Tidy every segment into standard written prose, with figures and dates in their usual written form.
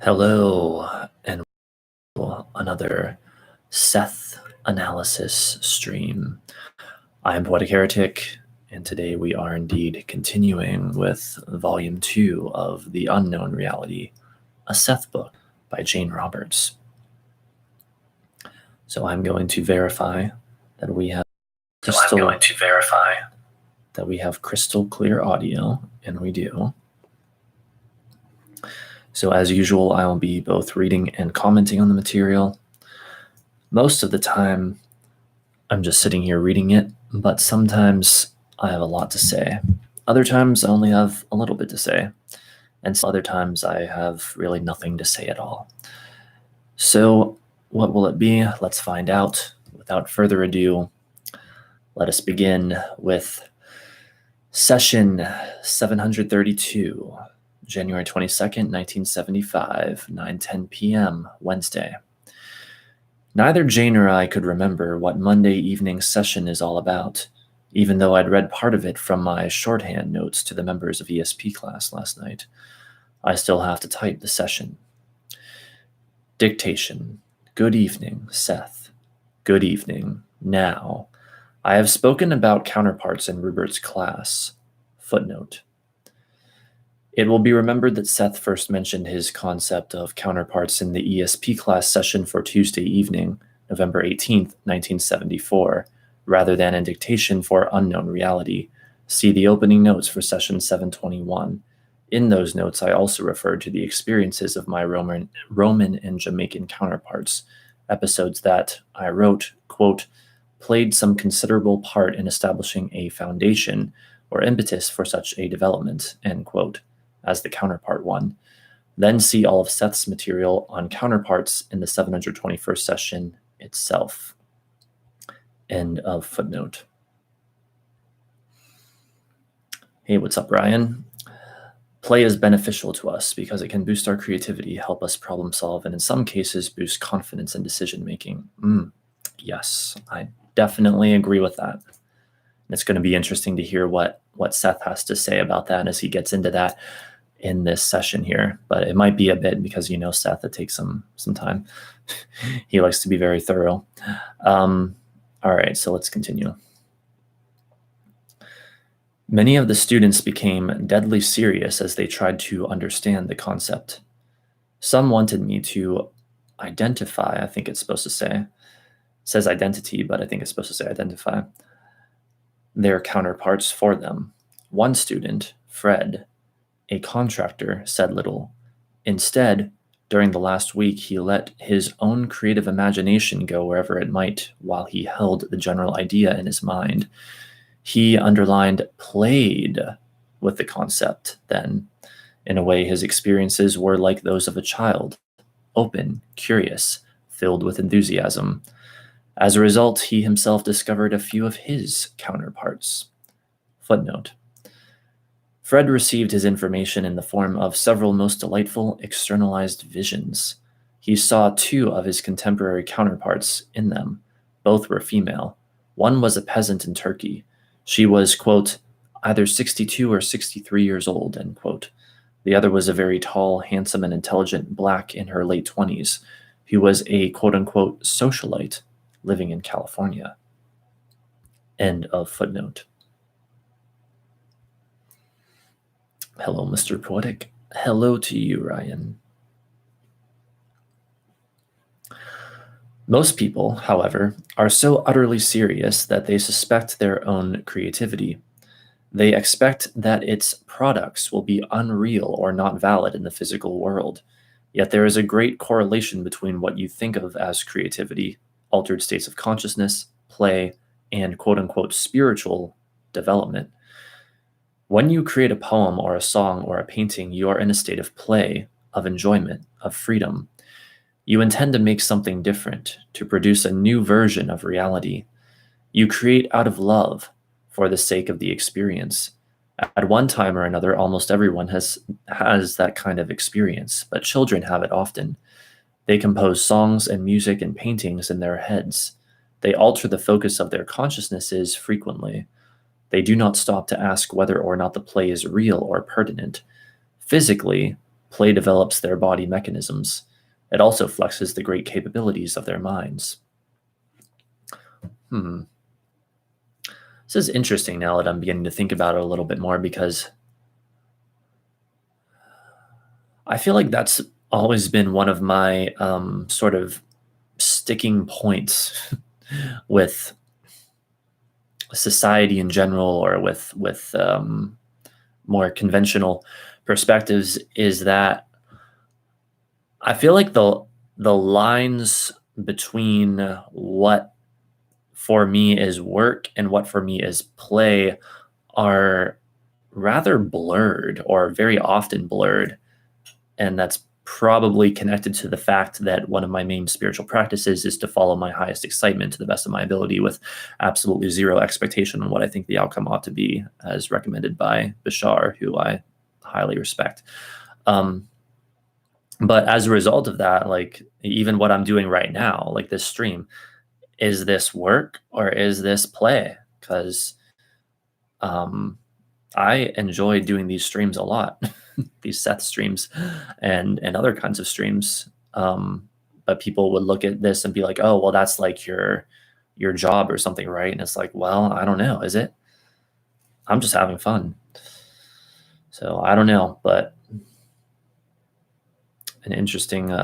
Hello, and another Seth analysis stream. I'm Poetic Heretic, and today we are indeed continuing with Volume 2 of The Unknown Reality, a Seth book by Jane Roberts. So I'm going to verify that we have crystal clear audio, and we do. So as usual, I will be both reading and commenting on the material. Most of the time, I'm just sitting here reading it, but sometimes I have a lot to say. Other times I only have a little bit to say, and other times I have really nothing to say at all. So what will it be? Let's find out. Without further ado, let us begin with session 732, January 22nd, 1975, 9:10 p.m., Wednesday. Neither Jane or I could remember what Monday evening session is all about, even though I'd read part of it from my shorthand notes to the members of ESP class last night. I still have to type the session. Dictation. Good evening, Seth. Good evening. Now, I have spoken about counterparts in Rupert's class. Footnote. It will be remembered that Seth first mentioned his concept of counterparts in the ESP class session for Tuesday evening, November 18th, 1974, rather than in dictation for Unknown Reality. See the opening notes for session 721. In those notes, I also referred to the experiences of my Roman and Jamaican counterparts, episodes that, I wrote, quote, played some considerable part in establishing a foundation or impetus for such a development, end quote, as the counterpart one. Then see all of Seth's material on counterparts in the 721st session itself. End of footnote. Hey, what's up, Ryan? Play is beneficial to us because it can boost our creativity, help us problem solve, and in some cases boost confidence in decision making. Yes, I definitely agree with that. And it's going to be interesting to hear what Seth has to say about that as he gets into that in this session here, but it might be a bit because Seth, it takes some time. He likes to be very thorough. All right, so let's continue. Many of the students became deadly serious as they tried to understand the concept. Some wanted me to identify, I think it's supposed to say. It says identity, but I think it's supposed to say identify their counterparts for them. One student, Fred, a contractor, said little. Instead, during the last week, he let his own creative imagination go wherever it might while he held the general idea in his mind. He underlined played with the concept then. In a way, his experiences were like those of a child, open, curious, filled with enthusiasm. As a result, he himself discovered a few of his counterparts. Footnote. Fred received his information in the form of several most delightful externalized visions. He saw two of his contemporary counterparts in them. Both were female. One was a peasant in Turkey. She was, quote, either 62 or 63 years old, end quote. The other was a very tall, handsome, and intelligent black in her late 20s, who was a quote-unquote socialite living in California. End of footnote. Hello, Mr. Poetic. Hello to you, Ryan. Most people, however, are so utterly serious that they suspect their own creativity. They expect that its products will be unreal or not valid in the physical world. Yet there is a great correlation between what you think of as creativity, altered states of consciousness, play, and quote-unquote spiritual development. When you create a poem or a song or a painting, you are in a state of play, of enjoyment, of freedom. You intend to make something different, to produce a new version of reality. You create out of love, for the sake of the experience. At one time or another, almost everyone has that kind of experience, but children have it often. They compose songs and music and paintings in their heads. They alter the focus of their consciousnesses frequently. They do not stop to ask whether or not the play is real or pertinent. Physically, Play develops their body mechanisms. It also flexes the great capabilities of their minds. This is interesting now that I'm beginning to think about it a little bit more, because I feel like that's always been one of my sort of sticking points with society in general, or with more conventional perspectives, is that I feel like the lines between what for me is work and what for me is play are rather blurred, or very often blurred. And that's probably connected to the fact that one of my main spiritual practices is to follow my highest excitement to the best of my ability, with absolutely zero expectation on what I think the outcome ought to be, as recommended by Bashar, who I highly respect. But as a result of that, like, even what I'm doing right now, like this stream, is this work or is this play? Because I enjoy doing these streams a lot, these Seth streams and other kinds of streams. But people would look at this and be like, oh, well, that's like your job or something, right? And it's like, well, I don't know. Is it? I'm just having fun. So I don't know, but an interesting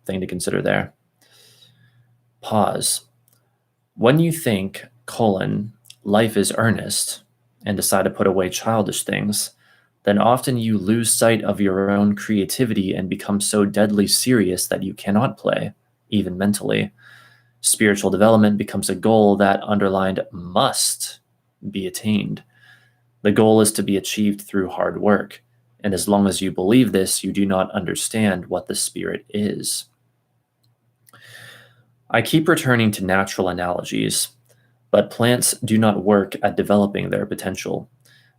thing to consider there. Pause. When you think, life is earnest, and decide to put away childish things, then often you lose sight of your own creativity and become so deadly serious that you cannot play, even mentally. Spiritual development becomes a goal that, underlined, must be attained. The goal is to be achieved through hard work, and as long as you believe this, you do not understand what the spirit is. I keep returning to natural analogies, but plants do not work at developing their potential.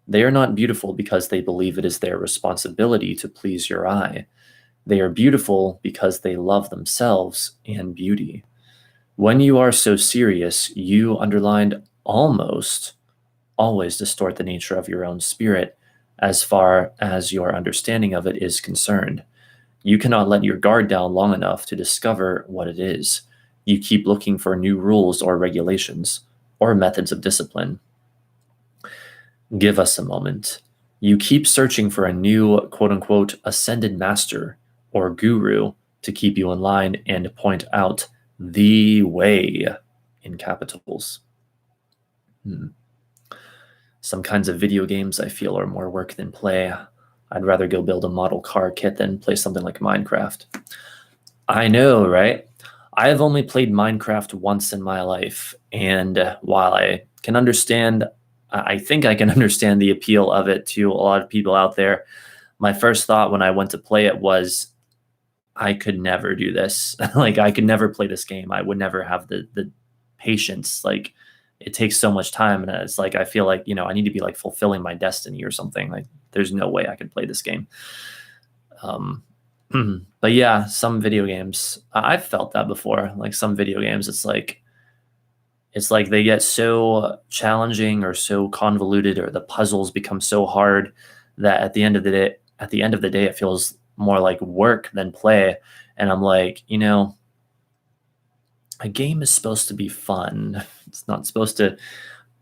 They are not beautiful because they believe it is their responsibility to please your eye. They are beautiful because they love themselves and beauty. When you are so serious, you, underlined, almost always distort the nature of your own spirit as far as your understanding of it is concerned. You cannot let your guard down long enough to discover what it is. You keep looking for new rules or regulations, or methods of discipline. Give us a moment. You keep searching for a new, quote-unquote, ascended master or guru to keep you in line and point out the way, in capitals. Some kinds of video games I feel are more work than play. I'd rather go build a model car kit than play something like Minecraft. I know, right? I have only played Minecraft once in my life, and while I can understand, I think I can understand the appeal of it to a lot of people out there, my first thought when I went to play it was, I could never do this. Like, I could never play this game. I would never have the patience. Like, it takes so much time, and it's like, I feel like, I need to be like fulfilling my destiny or something. Like, there's no way I could play this game. But yeah, some video games, I've felt that before. Like, some video games, it's like they get so challenging or so convoluted, or the puzzles become so hard that at the end of the day, it feels more like work than play. And I'm like, a game is supposed to be fun. It's not supposed to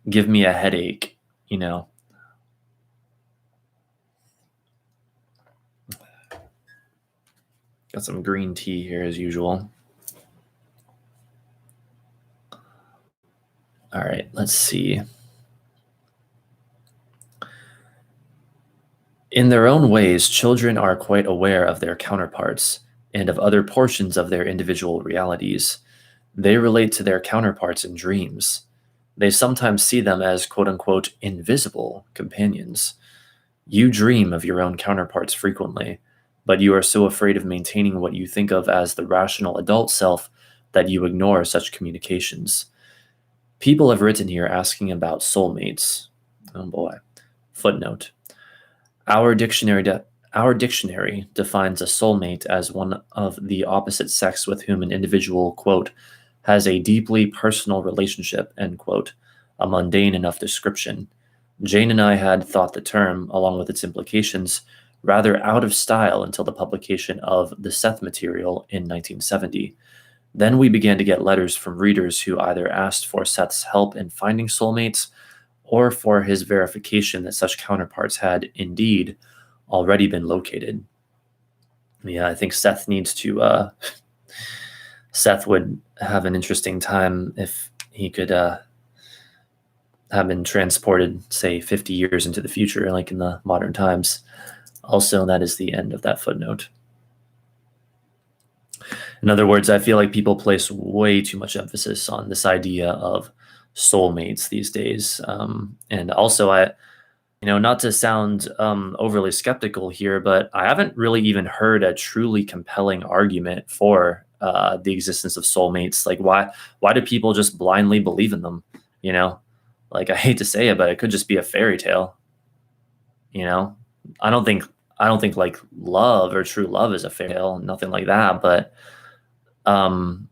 give me a headache, Got some green tea here as usual. All right, let's see. In their own ways, children are quite aware of their counterparts and of other portions of their individual realities. They relate to their counterparts in dreams. They sometimes see them as, quote-unquote, invisible companions. You dream of your own counterparts frequently, but you are so afraid of maintaining what you think of as the rational adult self that you ignore such communications. People have written here asking about soulmates. Oh boy. Footnote. Our dictionary defines a soulmate as one of the opposite sex with whom an individual, quote, has a deeply personal relationship, end quote, a mundane enough description. Jane and I had thought the term, along with its implications, rather out of style until the publication of the Seth material in 1970. Then we began to get letters from readers who either asked for Seth's help in finding soulmates or for his verification that such counterparts had indeed already been located. Yeah, I think Seth needs to. Seth would have an interesting time if he could have been transported, say, 50 years into the future, like in the modern times. Also, that is the end of that footnote. In other words, I feel like people place way too much emphasis on this idea of soulmates these days. And also, not to sound overly skeptical here, but I haven't really even heard a truly compelling argument for the existence of soulmates. Like, why do people just blindly believe in them? Like, I hate to say it, but it could just be a fairy tale. I don't think like love or true love is a fairy tale, nothing like that. But I'm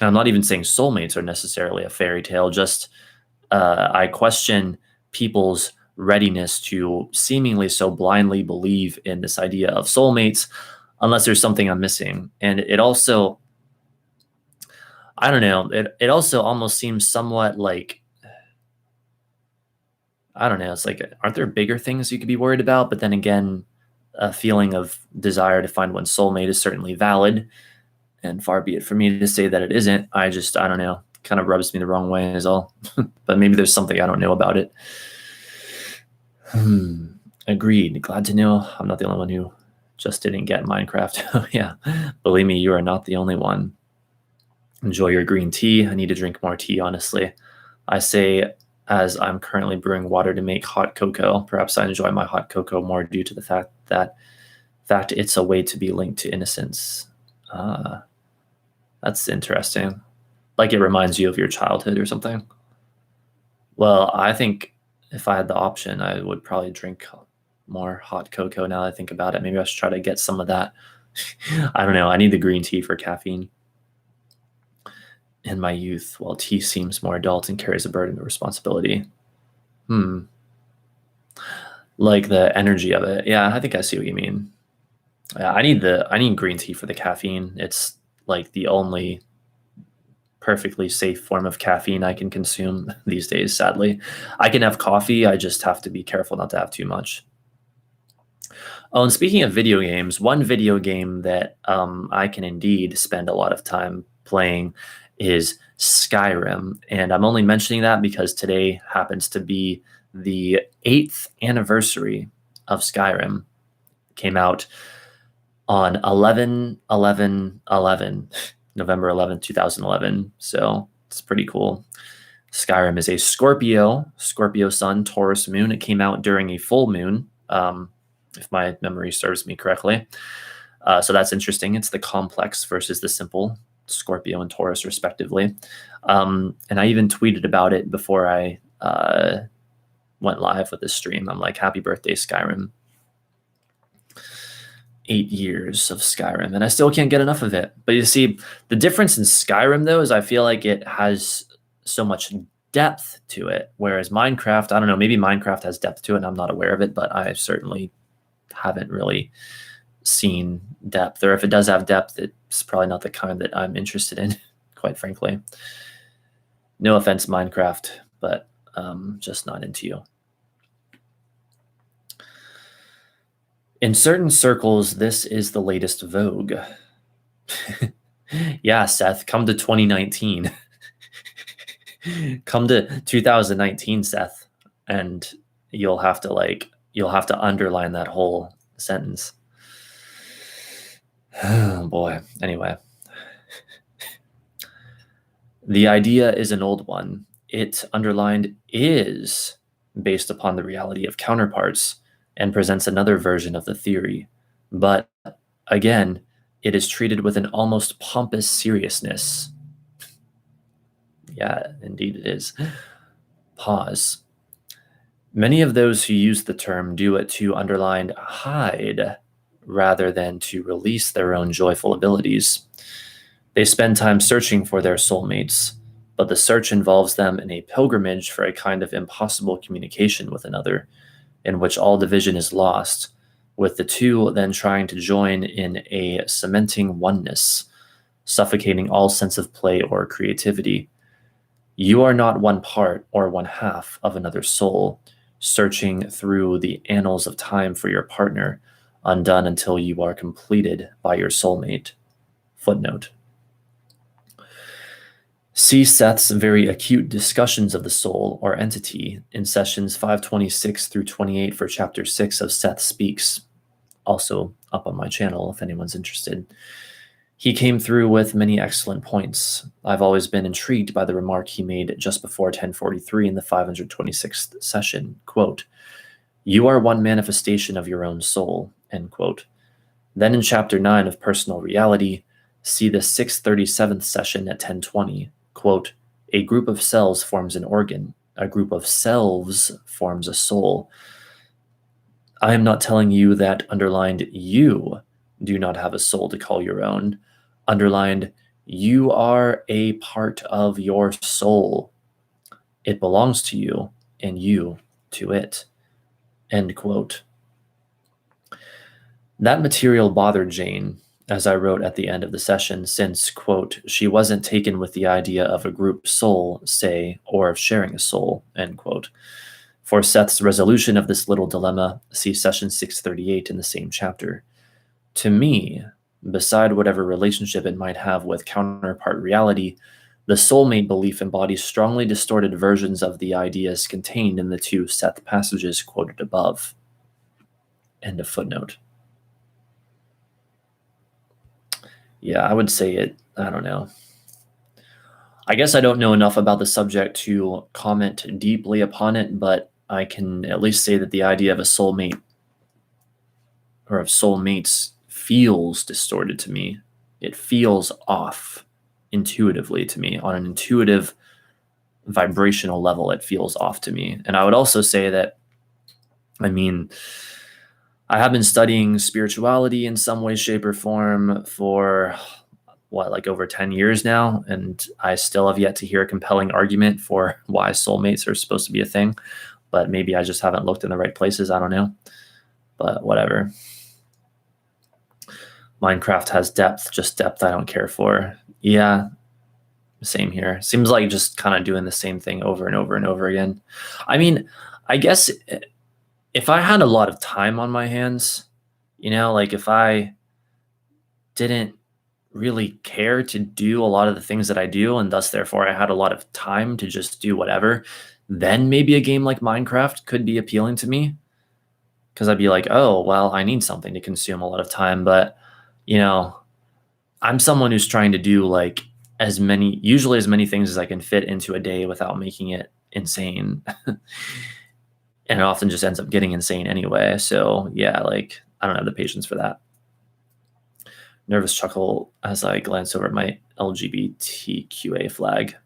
not even saying soulmates are necessarily a fairy tale. Just I question people's readiness to seemingly so blindly believe in this idea of soulmates unless there's something I'm missing. And it also, I don't know, it also almost seems somewhat like, I don't know, it's like, aren't there bigger things you could be worried about? But then again, a feeling of desire to find one's soulmate is certainly valid, and far be it for me to say that it isn't. I don't know, kind of rubs me the wrong way is all. But maybe there's something I don't know about it. Agreed. Glad to know I'm not the only one who just didn't get Minecraft. Yeah, believe me, you are not the only one. Enjoy your green tea. I need to drink more tea, honestly. I say, as I'm currently brewing water to make hot cocoa. Perhaps I enjoy my hot cocoa more due to the fact it's a way to be linked to innocence. That's interesting. Like it reminds you of your childhood or something. Well, I think if I had the option, I would probably drink more hot cocoa now that I think about it. Maybe I should try to get some of that. I don't know. I need the green tea for caffeine. In my youth, while tea seems more adult and carries a burden of responsibility. Like the energy of it. Yeah, I think I see what you mean. Yeah, I need green tea for the caffeine. It's like the only perfectly safe form of caffeine I can consume these days, sadly. I can have coffee, I just have to be careful not to have too much. Oh, and speaking of video games, one video game that I can indeed spend a lot of time playing is Skyrim. And I'm only mentioning that because today happens to be the 8th anniversary of Skyrim. It came out on 11/11/11, November 11th, 2011. So it's pretty cool. Skyrim is a Scorpio sun, Taurus moon. It came out during a full moon, if my memory serves me correctly. So that's interesting. It's the complex versus the simple, Scorpio and Taurus respectively. And I even tweeted about it before I went live with this stream. I'm like, happy birthday, Skyrim. 8 years of Skyrim, and I still can't get enough of it. But you see, the difference in Skyrim, though, is I feel like it has so much depth to it, whereas Minecraft, I don't know, maybe Minecraft has depth to it, and I'm not aware of it, but I certainly haven't really seen depth. Or if it does have depth, it's probably not the kind that I'm interested in, quite frankly. No offense, Minecraft, but just not into you. In certain circles, this is the latest vogue. Yeah, Seth, come to 2019. Come to 2019, Seth, and you'll have to underline that whole sentence. Oh boy. Anyway. The idea is an old one. It, underlined, is based upon the reality of counterparts and presents another version of the theory. But again, it is treated with an almost pompous seriousness. Yeah, indeed it is. Pause. Many of those who use the term do it to, underlined, hide rather than to release their own joyful abilities. They spend time searching for their soulmates, but the search involves them in a pilgrimage for a kind of impossible communication with another, in which all division is lost, with the two then trying to join in a cementing oneness, suffocating all sense of play or creativity. You are not one part or one half of another soul, searching through the annals of time for your partner, undone until you are completed by your soulmate. Footnote. See Seth's very acute discussions of the soul or entity in sessions 526 through 28 for chapter 6 of Seth Speaks, also up on my channel if anyone's interested. He came through with many excellent points. I've always been intrigued by the remark he made just before 1043 in the 526th session, quote, "You are one manifestation of your own soul," end quote. Then in chapter 9 of Personal Reality, see the 637th session at 1020, quote, "A group of cells forms an organ. A group of selves forms a soul. I am not telling you that underlined you do not have a soul to call your own. Underlined, you are a part of your soul. It belongs to you and you to it." End quote. That material bothered Jane, as I wrote at the end of the session, since, quote, she wasn't taken with the idea of a group soul, say, or of sharing a soul, end quote. For Seth's resolution of this little dilemma, see session 638 in the same chapter. To me, beside whatever relationship it might have with counterpart reality, the soulmate belief embodies strongly distorted versions of the ideas contained in the two Seth passages quoted above. End of footnote. Yeah, I would say it, I don't know. I guess I don't know enough about the subject to comment deeply upon it, but I can at least say that the idea of a soulmate or of soulmates feels distorted to me. It feels off intuitively to me. On an intuitive vibrational level, it feels off to me. And I would also say that, I mean, I have been studying spirituality in some way, shape, or form for like over 10 years now, and I still have yet to hear a compelling argument for why soulmates are supposed to be a thing. But maybe I just haven't looked in the right places. I don't know. But whatever. Minecraft has depth, just depth I don't care for. Yeah, same here. Seems like just kind of doing the same thing over and over and over again. I mean, I guess if I had a lot of time on my hands, like if I didn't really care to do a lot of the things that I do, and thus therefore I had a lot of time to just do whatever, then maybe a game like Minecraft could be appealing to me, because I'd be like, oh, well, I need something to consume a lot of time. But I'm someone who's trying to do like usually as many things as I can fit into a day without making it insane. And it often just ends up getting insane anyway. So yeah, like I don't have the patience for that. Nervous chuckle as I glance over at my LGBTQA flag.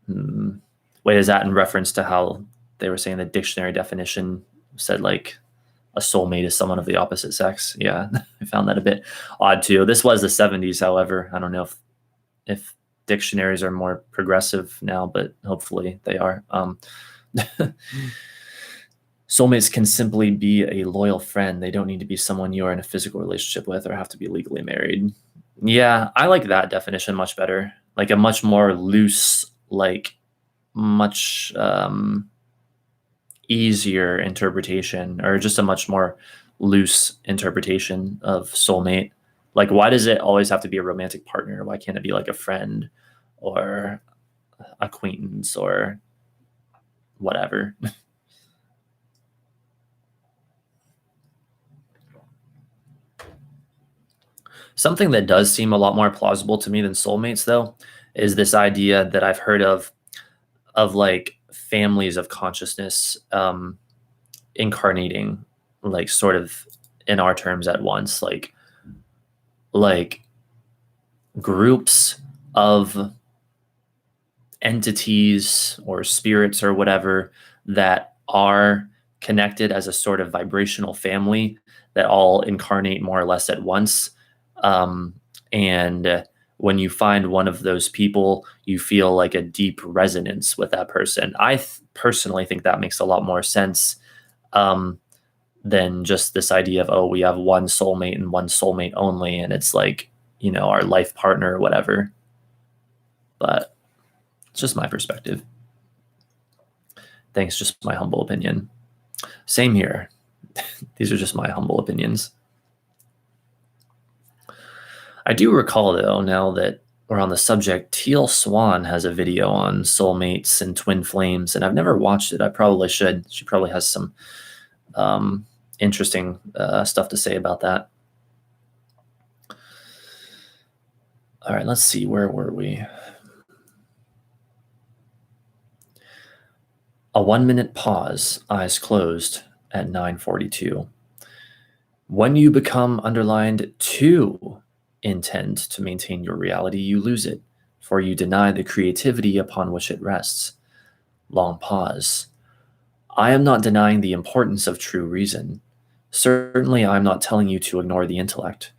Wait, is that in reference to how they were saying the dictionary definition said like a soulmate is someone of the opposite sex? Yeah, I found that a bit odd too. This was the 70s, however. I don't know if dictionaries are more progressive now, but hopefully they are. Soulmates can simply be a loyal friend. They don't need to be someone you are in a physical relationship with or have to be legally married. Yeah, I like that definition much better. Like a much more loose, like much easier interpretation, or just a much more loose interpretation of soulmate. Like, why does it always have to be a romantic partner? Why can't it be like a friend or acquaintance or whatever? Something that does seem a lot more plausible to me than soulmates, though, is this idea that I've heard of like families of consciousness incarnating, like sort of in our terms at once, like groups of entities or spirits or whatever that are connected as a sort of vibrational family that all incarnate more or less at once. And when you find one of those people, you feel like a deep resonance with that person. I personally think that makes a lot more sense than just this idea of, oh, we have one soulmate and one soulmate only, and it's like, our life partner or whatever. But it's just my perspective. Thanks, just my humble opinion. Same here. These are just my humble opinions. I do recall, though, now that we're on the subject, Teal Swan has a video on soulmates and twin flames, and I've never watched it. I probably should. She probably has some interesting stuff to say about that. All right, let's see. Where were we? A 1-minute pause, eyes closed at 9:42. When you become underlined too intent to maintain your reality, you lose it, for you deny the creativity upon which it rests. Long pause. I am not denying the importance of true reason. Certainly, I am not telling you to ignore the intellect,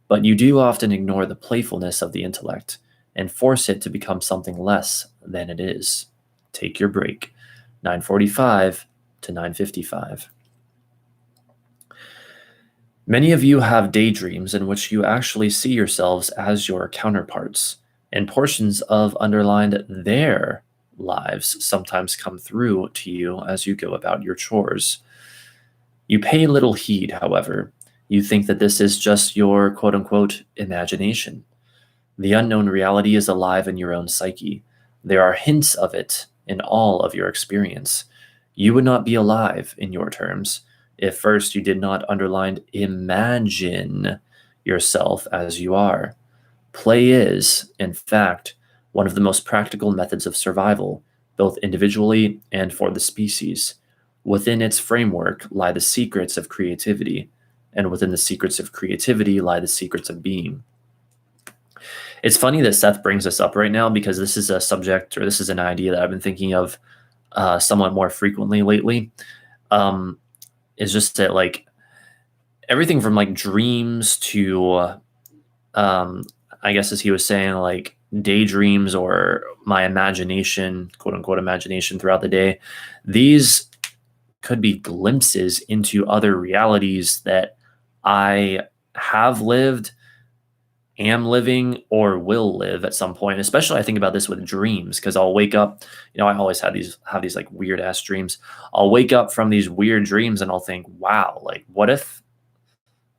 but you do often ignore the playfulness of the intellect and force it to become something less than it is. Take your break. 9:45 to 9:55. Many of you have daydreams in which you actually see yourselves as your counterparts, and portions of underlined their lives sometimes come through to you as you go about your chores. You pay little heed, however. You think that this is just your quote-unquote imagination. The unknown reality is alive in your own psyche. There are hints of it in all of your experience. You would not be alive, in your terms, if first you did not underline imagine yourself as you are. Play is, in fact, one of the most practical methods of survival, both individually and for the species. Within its framework lie the secrets of creativity, and within the secrets of creativity lie the secrets of being. It's funny that Seth brings this up right now, because this is a subject, or this is an idea that I've been thinking of somewhat more frequently lately. Is just that, like, everything from like dreams to I guess, as he was saying, like daydreams or my imagination, quote unquote imagination throughout the day, these could be glimpses into other realities that I have lived, am living, or will live at some point. Especially I think about this with dreams, because I'll wake up, I always have these like weird ass dreams. I'll wake up from these weird dreams and I'll think, wow, like what if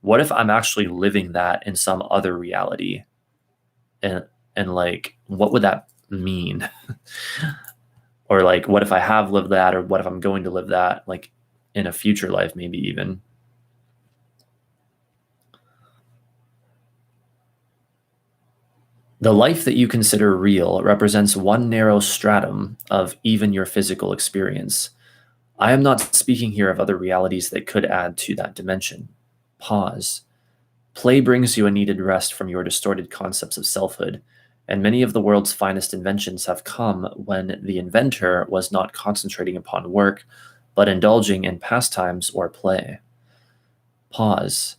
I'm actually living that in some other reality? And like, what would that mean? Or like, what if I have lived that, or what if I'm going to live that, like in a future life, maybe even. The life that you consider real represents one narrow stratum of even your physical experience. I am not speaking here of other realities that could add to that dimension. Pause. Play brings you a needed rest from your distorted concepts of selfhood, and many of the world's finest inventions have come when the inventor was not concentrating upon work, but indulging in pastimes or play. Pause.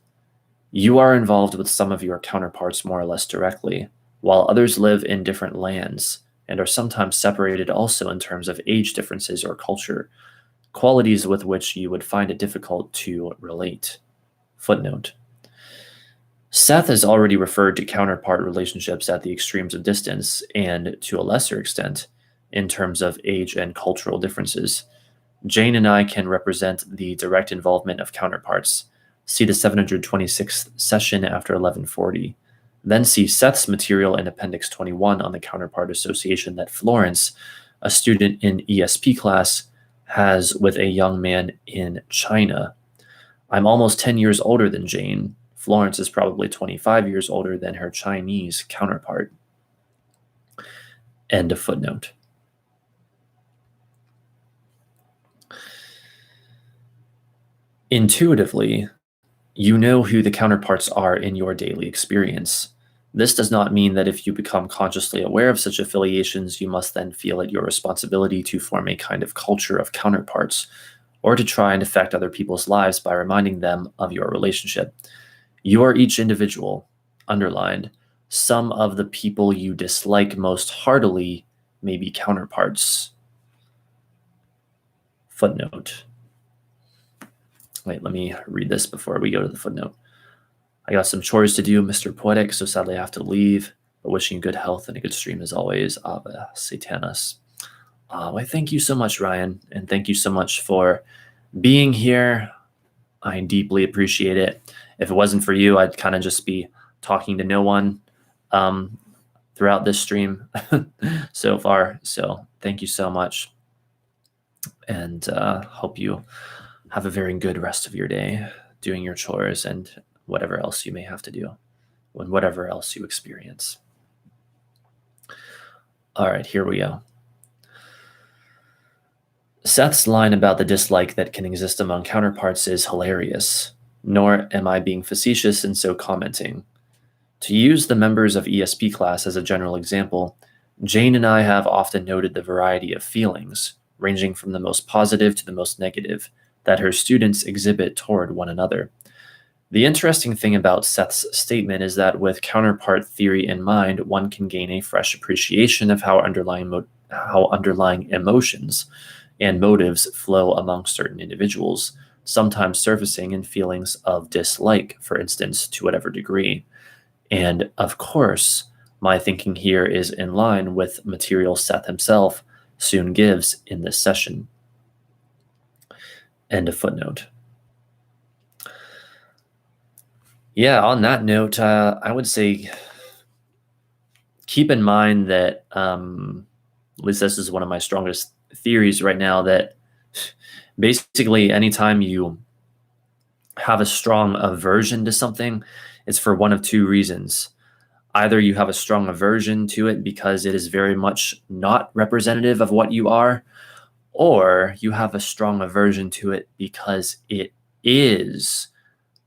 You are involved with some of your counterparts more or less directly, while others live in different lands and are sometimes separated also in terms of age differences or culture, qualities with which you would find it difficult to relate. Footnote. Seth has already referred to counterpart relationships at the extremes of distance, and to a lesser extent, in terms of age and cultural differences. Jane and I can represent the direct involvement of counterparts. See the 726th session after 1140. Then see Seth's material in Appendix 21 on the counterpart association that Florence, a student in ESP class, has with a young man in China. I'm almost 10 years older than Jane. Florence is probably 25 years older than her Chinese counterpart. End of footnote. Intuitively, you know who the counterparts are in your daily experience. This does not mean that if you become consciously aware of such affiliations, you must then feel it your responsibility to form a kind of culture of counterparts, or to try and affect other people's lives by reminding them of your relationship. You are each individual. Underlined. Some of the people you dislike most heartily may be counterparts. Footnote. Wait, let me read this before we go to the footnote. I got some chores to do, Mr. Poetic, so sadly I have to leave. But wishing you good health and a good stream as always. Ave Satanas. Well, thank you so much, Ryan, and thank you so much for being here. I deeply appreciate it. If it wasn't for you, I'd kind of just be talking to no one throughout this stream so far. So thank you so much, and hope you have a very good rest of your day doing your chores and whatever else you may have to do and whatever else you experience. All right, here we go. Seth's line about the dislike that can exist among counterparts is hilarious, nor am I being facetious in so commenting. To use the members of ESP class as a general example, Jane and I have often noted the variety of feelings, ranging from the most positive to the most negative, that her students exhibit toward one another. The interesting thing about Seth's statement is that with counterpart theory in mind, one can gain a fresh appreciation of how underlying emotions and motives flow among certain individuals, sometimes surfacing in feelings of dislike, for instance, to whatever degree. And of course, my thinking here is in line with material Seth himself soon gives in this session. End of footnote. Yeah, on that note, I would say keep in mind that, at least this is one of my strongest theories right now, that basically anytime you have a strong aversion to something, it's for one of two reasons. Either you have a strong aversion to it because it is very much not representative of what you are, or you have a strong aversion to it because it is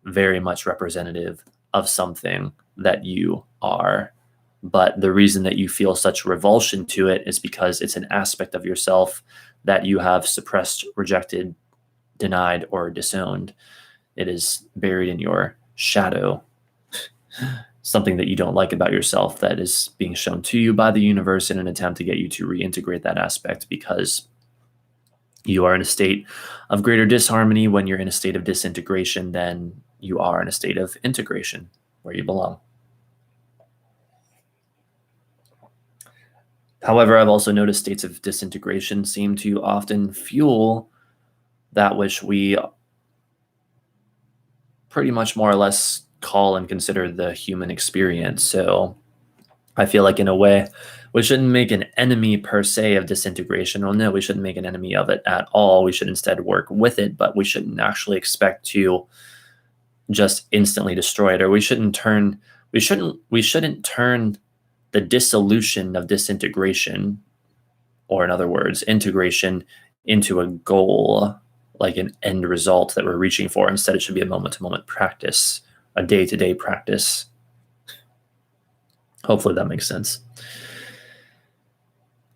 very much representative of something that you are. But the reason that you feel such revulsion to it is because it's an aspect of yourself that you have suppressed, rejected, denied, or disowned. It is buried in your shadow, something that you don't like about yourself that is being shown to you by the universe in an attempt to get you to reintegrate that aspect, because you are in a state of greater disharmony when you're in a state of disintegration than you are in a state of integration where you belong. However, I've also noticed states of disintegration seem to often fuel that which we pretty much more or less call and consider the human experience. So I feel like in a way, we shouldn't make an enemy per se of disintegration. Well, no, we shouldn't make an enemy of it at all. We should instead work with it, but we shouldn't actually expect to just instantly destroy it, or we shouldn't turn the dissolution of disintegration, or in other words, integration, into a goal, like an end result that we're reaching for. Instead, it should be a moment-to-moment practice, a day-to-day practice. Hopefully that makes sense.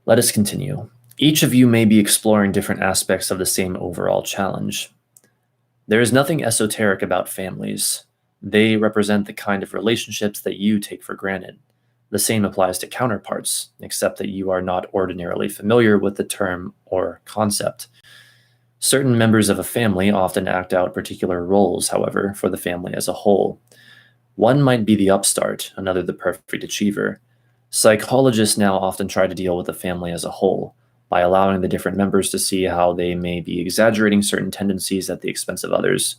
Let us continue. Each of you may be exploring different aspects of the same overall challenge. There is nothing esoteric about families. They represent the kind of relationships that you take for granted. The same applies to counterparts, except that you are not ordinarily familiar with the term or concept. Certain members of a family often act out particular roles, however, for the family as a whole. One might be the upstart, another the perfect achiever. Psychologists now often try to deal with the family as a whole, by allowing the different members to see how they may be exaggerating certain tendencies at the expense of others.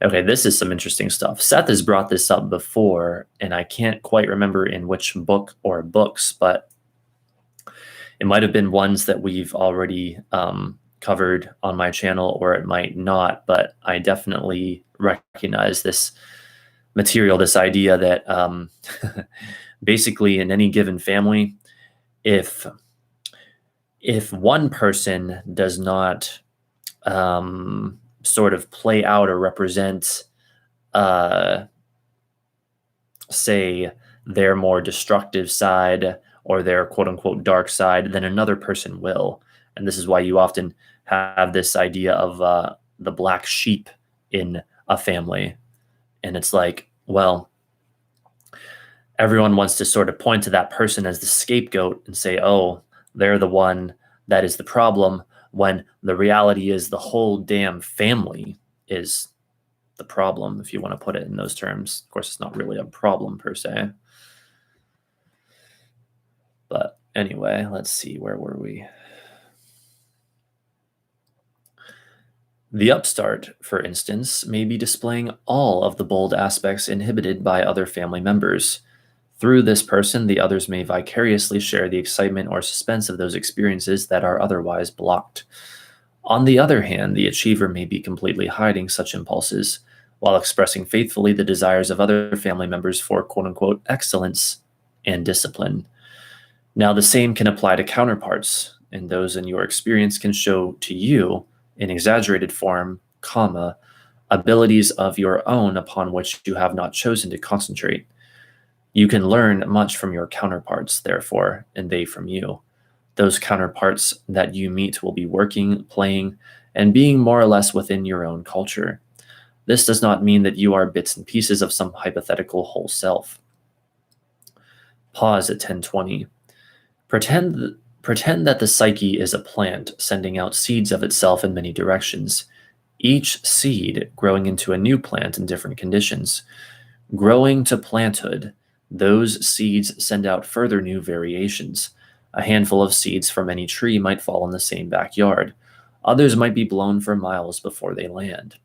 Okay, this is some interesting stuff. Seth has brought this up before, and I can't quite remember in which book or books, but it might have been ones that we've already covered on my channel, or it might not, but I definitely recognize this material, this idea that basically in any given family, if one person does not sort of play out or represent, say, their more destructive side or their quote-unquote dark side, then another person will. And this is why you often have this idea of the black sheep in a family. And it's like, well, everyone wants to sort of point to that person as the scapegoat and say, oh, they're the one that is the problem, when the reality is the whole damn family is the problem, if you want to put it in those terms. Of course, it's not really a problem per se. But anyway, let's see, where were we? The upstart, for instance, may be displaying all of the bold aspects inhibited by other family members. Through this person, the others may vicariously share the excitement or suspense of those experiences that are otherwise blocked. On the other hand, the achiever may be completely hiding such impulses, while expressing faithfully the desires of other family members for quote-unquote excellence and discipline. Now, the same can apply to counterparts, and those in your experience can show to you, in exaggerated form, abilities of your own upon which you have not chosen to concentrate. You can learn much from your counterparts, therefore, and they from you. Those counterparts that you meet will be working, playing, and being more or less within your own culture. This does not mean that you are bits and pieces of some hypothetical whole self. Pause at 10:20. Pretend that the psyche is a plant sending out seeds of itself in many directions, each seed growing into a new plant in different conditions. Growing to planthood, those seeds send out further new variations. A handful of seeds from any tree might fall in the same backyard. Others might be blown for miles before they land.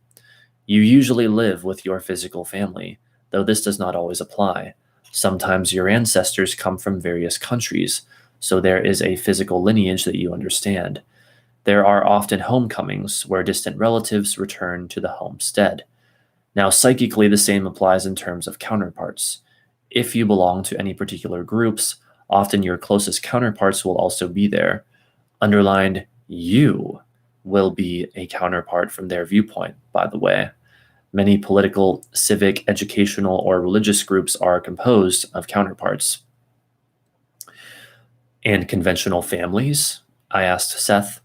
You usually live with your physical family, though this does not always apply. Sometimes your ancestors come from various countries, so there is a physical lineage that you understand. There are often homecomings where distant relatives return to the homestead. Now, psychically, the same applies in terms of counterparts. If you belong to any particular groups, often your closest counterparts will also be there. Underlined, you will be a counterpart from their viewpoint, by the way. Many political, civic, educational, or religious groups are composed of counterparts. And conventional families? I asked Seth.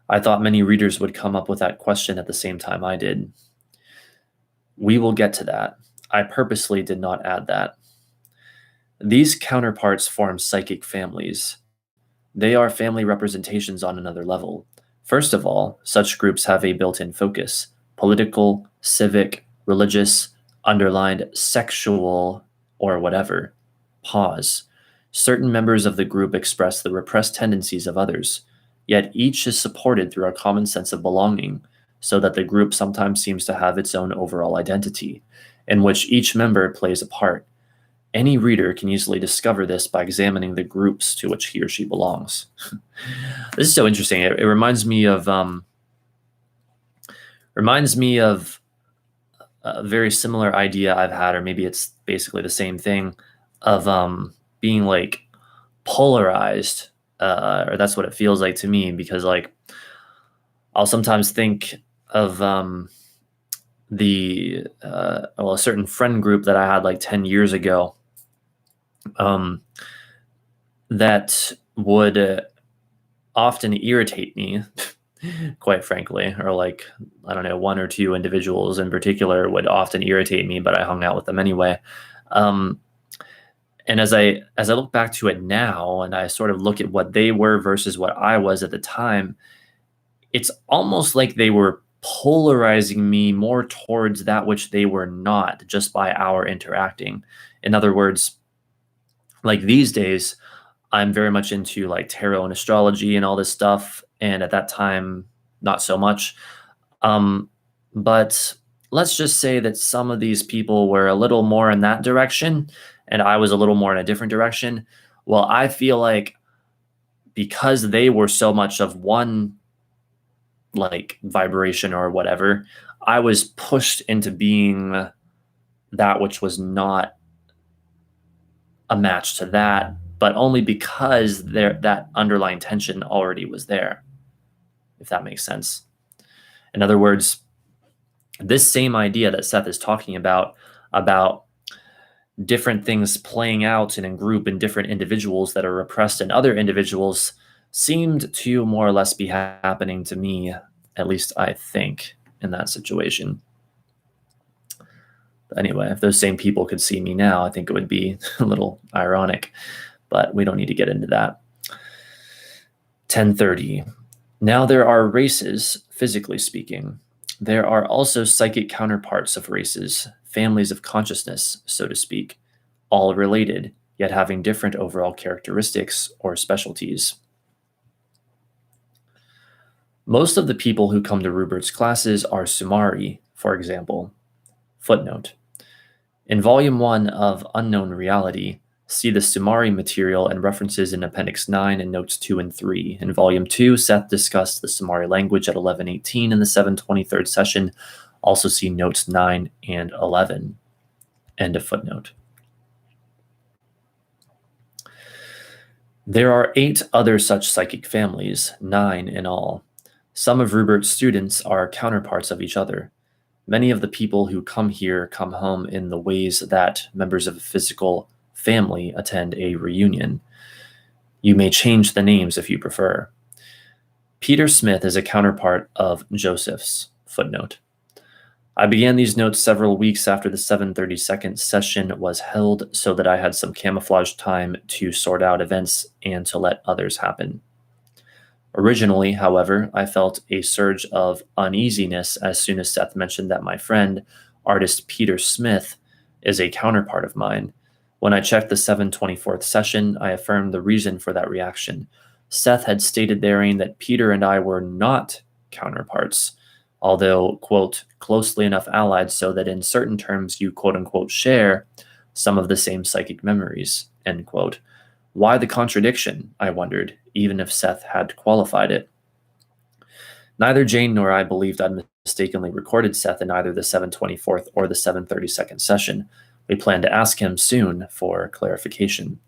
I thought many readers would come up with that question at the same time I did. We will get to that. I purposely did not add that. These counterparts form psychic families. They are family representations on another level. First of all, such groups have a built-in focus: political, civic, religious, underlined, sexual, or whatever. Pause. Certain members of the group express the repressed tendencies of others, yet each is supported through a common sense of belonging, so that the group sometimes seems to have its own overall identity, in which each member plays a part. Any reader can easily discover this by examining the groups to which he or she belongs. This is so interesting. It reminds me of a very similar idea I've had, or maybe it's basically the same thing, of being like polarized, or that's what it feels like to me, because like I'll sometimes think of a certain friend group that I had like 10 years ago, that would often irritate me, quite frankly, or like, I don't know, one or two individuals in particular would often irritate me, but I hung out with them anyway. And as I look back to it now, and I sort of look at what they were versus what I was at the time, it's almost like they were polarizing me more towards that which they were not, just by our interacting. In other words, like these days, I'm very much into like tarot and astrology and all this stuff, and at that time, not so much. But let's just say that some of these people were a little more in that direction, and I was a little more in a different direction. Well, I feel like because they were so much of one like vibration or whatever, I was pushed into being that which was not a match to that, but only because that underlying tension already was there, if that makes sense. In other words, this same idea that Seth is talking about different things playing out in a group in different individuals that are repressed in other individuals, seemed to more or less be happening to me, at least I think, in that situation. But anyway, if those same people could see me now, I think it would be a little ironic, but we don't need to get into that. 10:30. Now there are races, physically speaking. There are also psychic counterparts of races, families of consciousness, so to speak, all related, yet having different overall characteristics or specialties. Most of the people who come to Rupert's classes are Sumari, for example. Footnote. In Volume 1 of Unknown Reality, see the Sumari material and references in Appendix 9 and Notes 2 and 3. In Volume 2, Seth discussed the Sumari language at 11:18 in the 723rd session. Also see Notes 9 and 11. End of footnote. There are 8 other such psychic families, 9 in all. Some of Rupert's students are counterparts of each other. Many of the people who come here come home in the ways that members of a physical family attend a reunion. You may change the names if you prefer. Peter Smith is a counterpart of Joseph's. Footnote. I began these notes several weeks after the 732nd session was held so that I had some camouflage time to sort out events and to let others happen. Originally, however, I felt a surge of uneasiness as soon as Seth mentioned that my friend, artist Peter Smith, is a counterpart of mine. When I checked the 724th session, I affirmed the reason for that reaction. Seth had stated therein that Peter and I were not counterparts, although, quote, closely enough allied so that in certain terms you, quote unquote, share some of the same psychic memories, end quote. Why the contradiction, I wondered, even if Seth had qualified it. Neither Jane nor I believed I'd mistakenly recorded Seth in either the 724th or the 732nd session. We planned to ask him soon for clarification.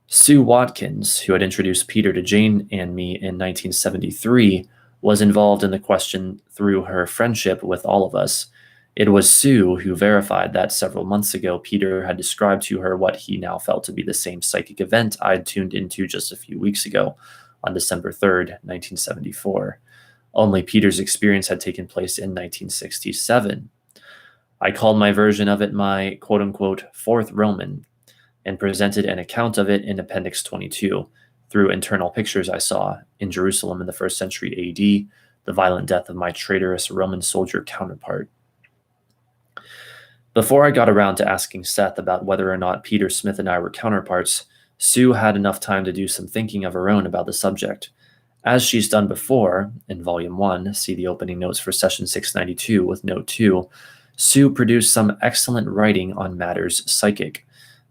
Sue Watkins, who had introduced Peter to Jane and me in 1973, was involved in the question through her friendship with all of us. It was Sue who verified that several months ago Peter had described to her what he now felt to be the same psychic event I'd tuned into just a few weeks ago, on December 3rd, 1974. Only Peter's experience had taken place in 1967. I called my version of it my quote-unquote fourth Roman, and presented an account of it in Appendix 22, through internal pictures I saw in Jerusalem in the 1st century AD, the violent death of my traitorous Roman soldier counterpart. Before I got around to asking Seth about whether or not Peter Smith and I were counterparts, Sue had enough time to do some thinking of her own about the subject. As she's done before, in Volume 1, see the opening notes for Session 692 with Note 2, Sue produced some excellent writing on matters psychic,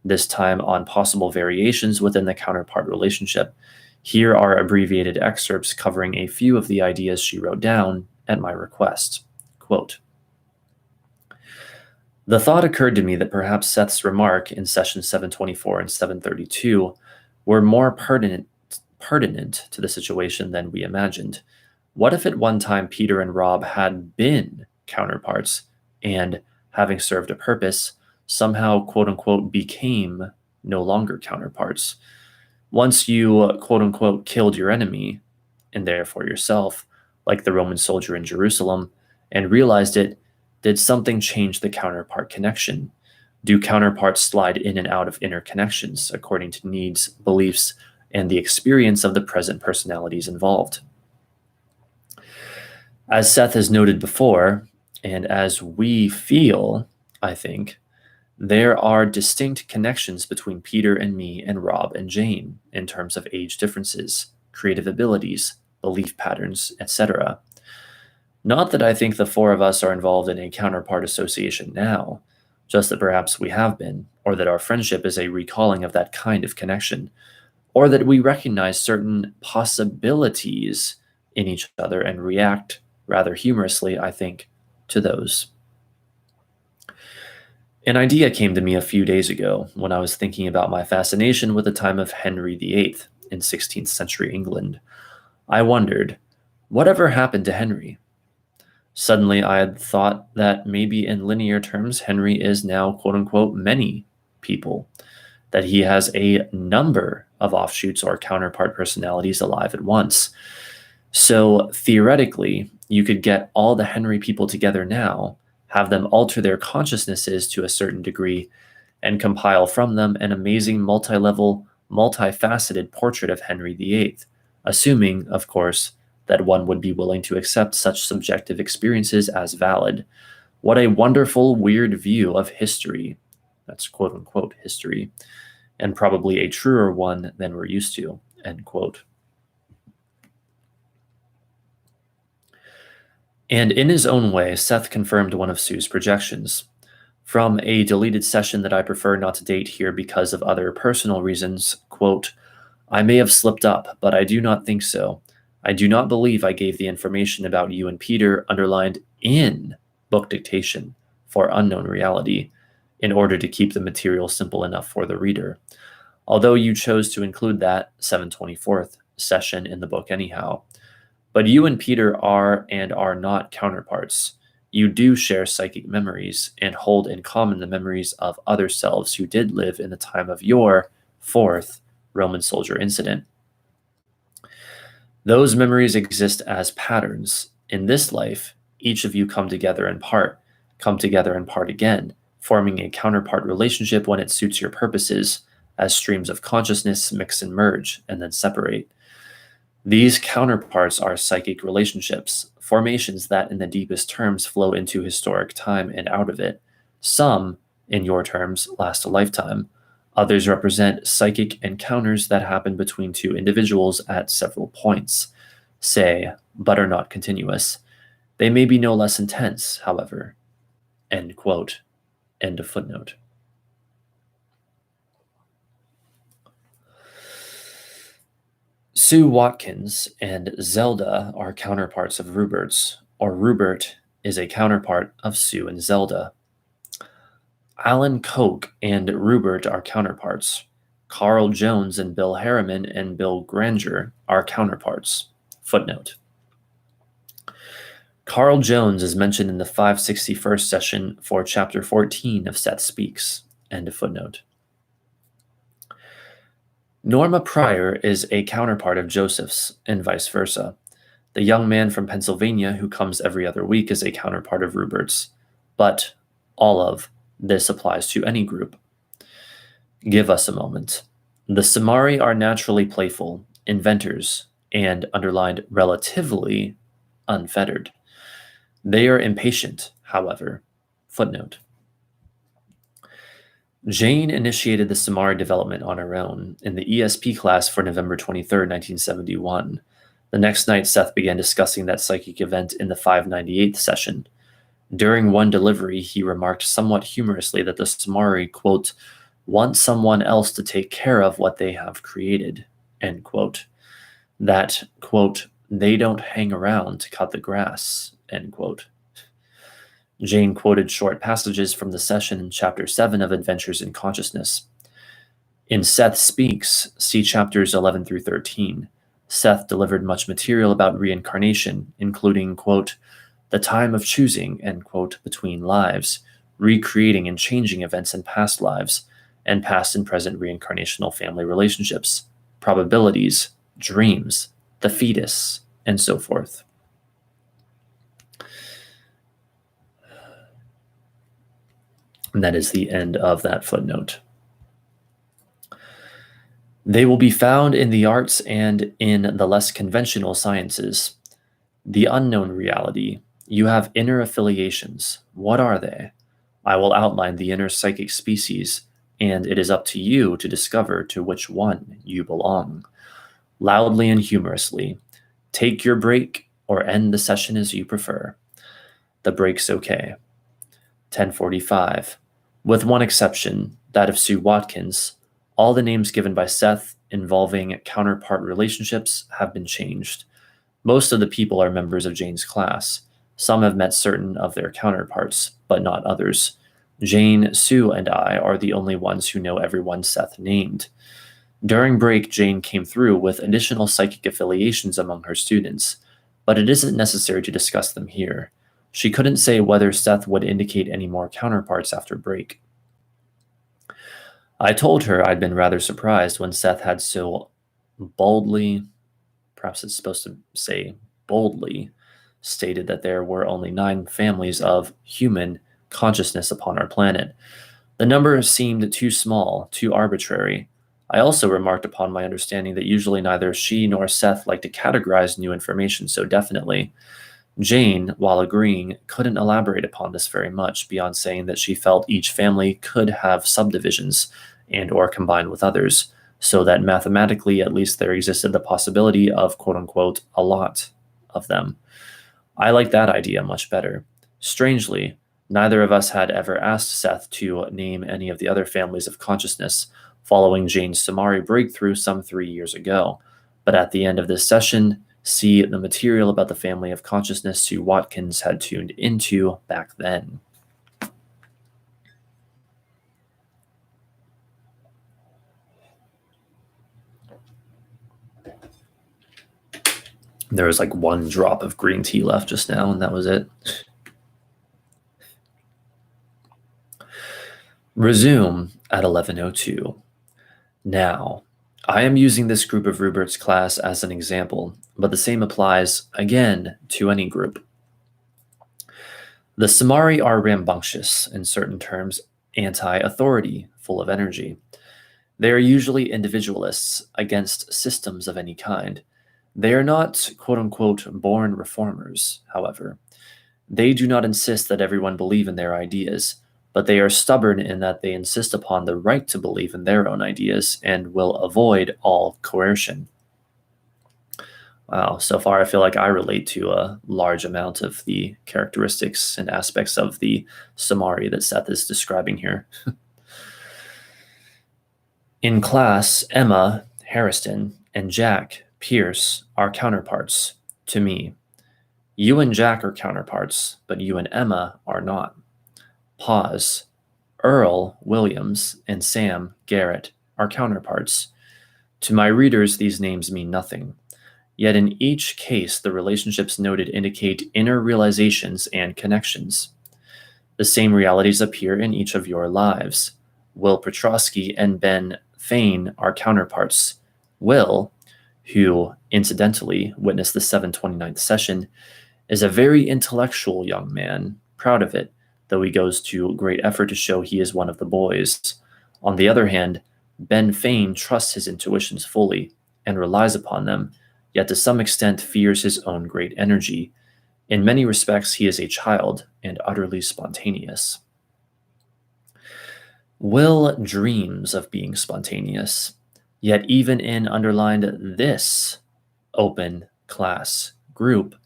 this time on possible variations within the counterpart relationship. Here are abbreviated excerpts covering a few of the ideas she wrote down at my request. Quote, the thought occurred to me that perhaps Seth's remark in Session 724 and 732 were more pertinent to the situation than we imagined. What if at one time Peter and Rob had been counterparts and, having served a purpose, somehow, quote-unquote, became no longer counterparts? Once you, quote-unquote, killed your enemy, and therefore yourself, like the Roman soldier in Jerusalem, and realized it, did something change the counterpart connection? Do counterparts slide in and out of inner connections according to needs, beliefs, and the experience of the present personalities involved? As Seth has noted before, and as we feel, I think, there are distinct connections between Peter and me and Rob and Jane in terms of age differences, creative abilities, belief patterns, etc. Not that I think the four of us are involved in a counterpart association now, just that perhaps we have been, or that our friendship is a recalling of that kind of connection, or that we recognize certain possibilities in each other and react rather humorously, I think, to those. An idea came to me a few days ago when I was thinking about my fascination with the time of Henry VIII in 16th century England. I wondered, whatever happened to Henry? Suddenly, I had thought that maybe in linear terms, Henry is now, quote-unquote, many people, that he has a number of offshoots or counterpart personalities alive at once. So theoretically, you could get all the Henry people together now, have them alter their consciousnesses to a certain degree, and compile from them an amazing multi-level, multifaceted portrait of Henry VIII, assuming, of course, that one would be willing to accept such subjective experiences as valid. What a wonderful, weird view of history. That's quote unquote history, and probably a truer one than we're used to, end quote. And in his own way, Seth confirmed one of Sue's projections. From a deleted session that I prefer not to date here because of other personal reasons, quote, I may have slipped up, but I do not think so. I do not believe I gave the information about you and Peter underlined in book dictation for unknown reality in order to keep the material simple enough for the reader. Although you chose to include that 724th session in the book anyhow. But you and Peter are and are not counterparts. You do share psychic memories and hold in common the memories of other selves who did live in the time of your fourth Roman soldier incident. Those memories exist as patterns. In this life, each of you come together in part again, forming a counterpart relationship when it suits your purposes, as streams of consciousness mix and merge and then separate. These counterparts are psychic relationships, formations that in the deepest terms flow into historic time and out of it. Some, in your terms, last a lifetime. Others represent psychic encounters that happen between two individuals at several points, say, but are not continuous. They may be no less intense, however. End quote. End of footnote. Sue Watkins and Zelda are counterparts of Rupert's, or Rupert is a counterpart of Sue and Zelda. Alan Koch and Rupert are counterparts. Carl Jones and Bill Harriman and Bill Granger are counterparts. Footnote. Carl Jones is mentioned in the 561st session for Chapter 14 of Seth Speaks. End of footnote. Norma Pryor is a counterpart of Joseph's, and vice versa. The young man from Pennsylvania who comes every other week is a counterpart of Rupert's, but all of this applies to any group. Give us a moment. The Samari are naturally playful, inventors, and underlined relatively unfettered. They are impatient, however. Footnote. Jane initiated the Samari development on her own in the ESP class for November 23, 1971. The next night, Seth began discussing that psychic event in the 598th session. During one delivery, he remarked somewhat humorously that the Samari, quote, want someone else to take care of what they have created, end quote. That, quote, they don't hang around to cut the grass, end quote. Jane quoted short passages from the session in Chapter 7 of Adventures in Consciousness. In Seth Speaks, see chapters 11 through 13. Seth delivered much material about reincarnation, including, quote, the time of choosing, end quote, between lives, recreating and changing events in past lives, and past and present reincarnational family relationships, probabilities, dreams, the fetus, and so forth. And that is the end of that footnote. They will be found in the arts and in the less conventional sciences. The unknown reality. You have inner affiliations. What are they? I will outline the inner psychic species, and it is up to you to discover to which one you belong. Loudly and humorously. Take your break or end the session as you prefer. The break's okay. 10:45. With one exception, that of Sue Watkins, all the names given by Seth involving counterpart relationships have been changed. Most of the people are members of Jane's class. Some have met certain of their counterparts, but not others. Jane, Sue, and I are the only ones who know everyone Seth named. During break, Jane came through with additional psychic affiliations among her students, but it isn't necessary to discuss them here. She couldn't say whether Seth would indicate any more counterparts after break. I told her I'd been rather surprised when Seth had so boldly, perhaps it's supposed to say boldly, stated that there were only 9 families of human consciousness upon our planet. The number seemed too small, too arbitrary. I also remarked upon my understanding that usually neither she nor Seth like to categorize new information so definitely. Jane, while agreeing, couldn't elaborate upon this very much beyond saying that she felt each family could have subdivisions and or combine with others, so that mathematically at least there existed the possibility of quote unquote a lot of them. I like that idea much better. Strangely, neither of us had ever asked Seth to name any of the other families of consciousness following Jane's Samari breakthrough some 3 years ago. But at the end of this session, see the material about the family of consciousness Sue Watkins had tuned into back then. There was like one drop of green tea left just now, and that was it. Resume at 11:02. Now, I am using this group of Rupert's class as an example, but the same applies, again, to any group. The Samari are rambunctious, in certain terms, anti-authority, full of energy. They are usually individualists against systems of any kind. They are not, quote unquote, born reformers, however. They do not insist that everyone believe in their ideas, but they are stubborn in that they insist upon the right to believe in their own ideas and will avoid all coercion. Wow, so far I feel like I relate to a large amount of the characteristics and aspects of the Samari that Seth is describing here. In class, Emma, Harrison, and Jack, Pierce, are counterparts to me. You and Jack are counterparts, but you and Emma are not. Pause. Earl, Williams, and Sam, Garrett, are counterparts. To my readers, these names mean nothing. Yet in each case, the relationships noted indicate inner realizations and connections. The same realities appear in each of your lives. Will Petrosky and Ben Fain are counterparts. Will, who incidentally witnessed the 729th session, is a very intellectual young man, proud of it, though he goes to great effort to show he is one of the boys. On the other hand, Ben Fain trusts his intuitions fully and relies upon them, yet to some extent fears his own great energy. In many respects, he is a child and utterly spontaneous. Will dreams of being spontaneous, yet even in underlined this open class group,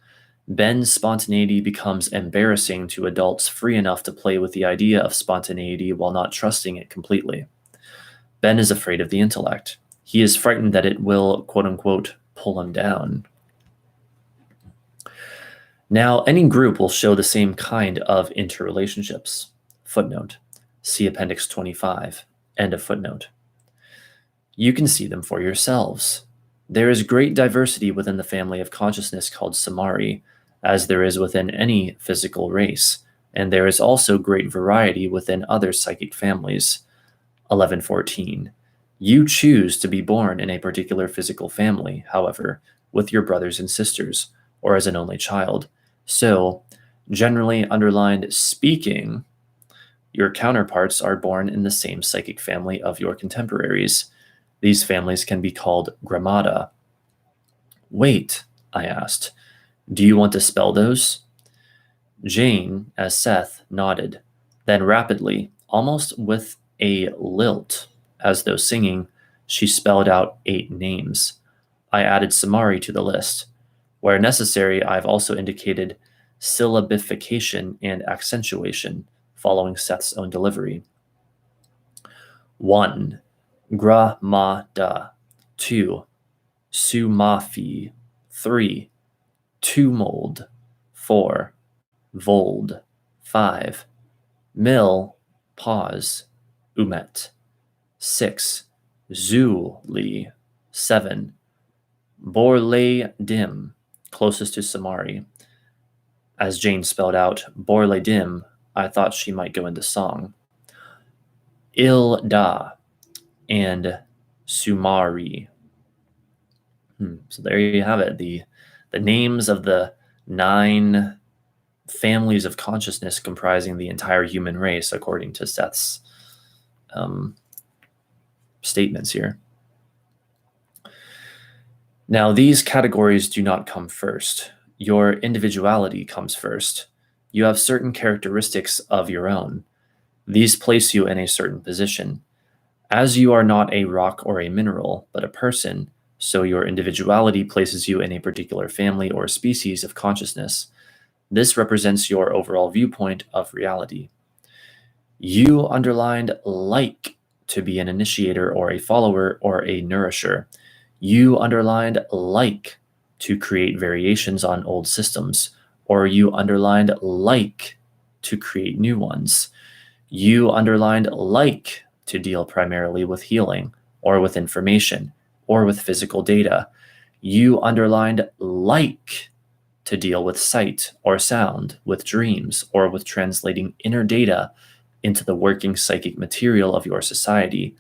Ben's spontaneity becomes embarrassing to adults free enough to play with the idea of spontaneity while not trusting it completely. Ben is afraid of the intellect. He is frightened that it will, quote unquote, pull him down. Now, any group will show the same kind of interrelationships. Footnote. See Appendix 25. End of footnote. You can see them for yourselves. There is great diversity within the family of consciousness called Samari, as there is within any physical race, and there is also great variety within other psychic families. 11:14. You choose to be born in a particular physical family, however, with your brothers and sisters, or as an only child. So, generally underlined speaking, your counterparts are born in the same psychic family of your contemporaries. These families can be called grammata. Wait, I asked, do you want to spell those? Jane, as Seth, nodded. Then rapidly, almost with a lilt, as though singing, she spelled out 8 names. I added Samari to the list. Where necessary, I've also indicated syllabification and accentuation, following Seth's own delivery. 1. Gramada. 2. Sumafi. 3. Tumold. 4. Vold. 5. Mill. Pause. Umet. 6. Zuli. 7. Borle Dim, closest to Samari. As Jane spelled out Borle Dim, I thought she might go into song. Ilda and Sumari. So there you have it. The names of the 9 families of consciousness comprising the entire human race, according to Seth's statements here. Now, these categories do not come first. Your individuality comes first. You have certain characteristics of your own. These place you in a certain position. As you are not a rock or a mineral, but a person, so your individuality places you in a particular family or species of consciousness. This represents your overall viewpoint of reality. You underlined like to be an initiator or a follower or a nourisher. You underlined like to create variations on old systems, or you underlined like to create new ones. You underlined like to deal primarily with healing, or with information, or with physical data. You underlined like to deal with sight or sound, with dreams, or with translating inner data into the working psychic material of your society.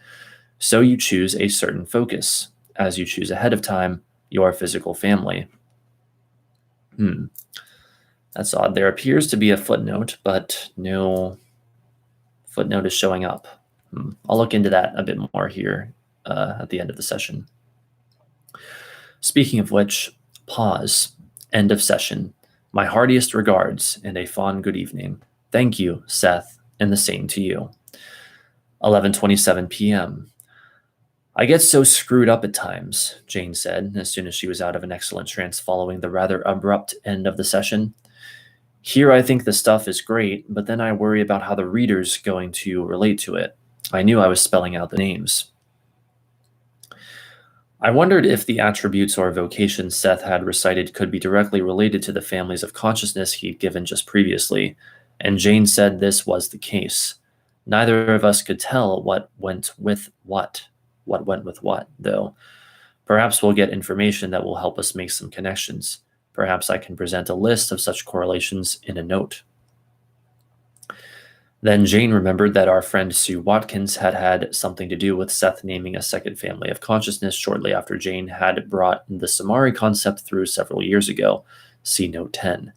So you choose a certain focus, as you choose ahead of time your physical family. That's odd. There appears to be a footnote, but no footnote is showing up. I'll look into that a bit more here at the end of the session. Speaking of which, pause. End of session. My heartiest regards and a fond good evening. Thank you, Seth, and the same to you. 11:27 p.m. I get so screwed up at times, Jane said, as soon as she was out of an excellent trance following the rather abrupt end of the session. Here I think the stuff is great, but then I worry about how the reader's going to relate to it. I knew I was spelling out the names. I wondered if the attributes or vocations Seth had recited could be directly related to the families of consciousness he'd given just previously, and Jane said this was the case. Neither of us could tell what went with what though. Perhaps we'll get information that will help us make some connections. Perhaps I can present a list of such correlations in a note. Then Jane remembered that our friend Sue Watkins had had something to do with Seth naming a second family of consciousness shortly after Jane had brought the Samari concept through several years ago. See note 10.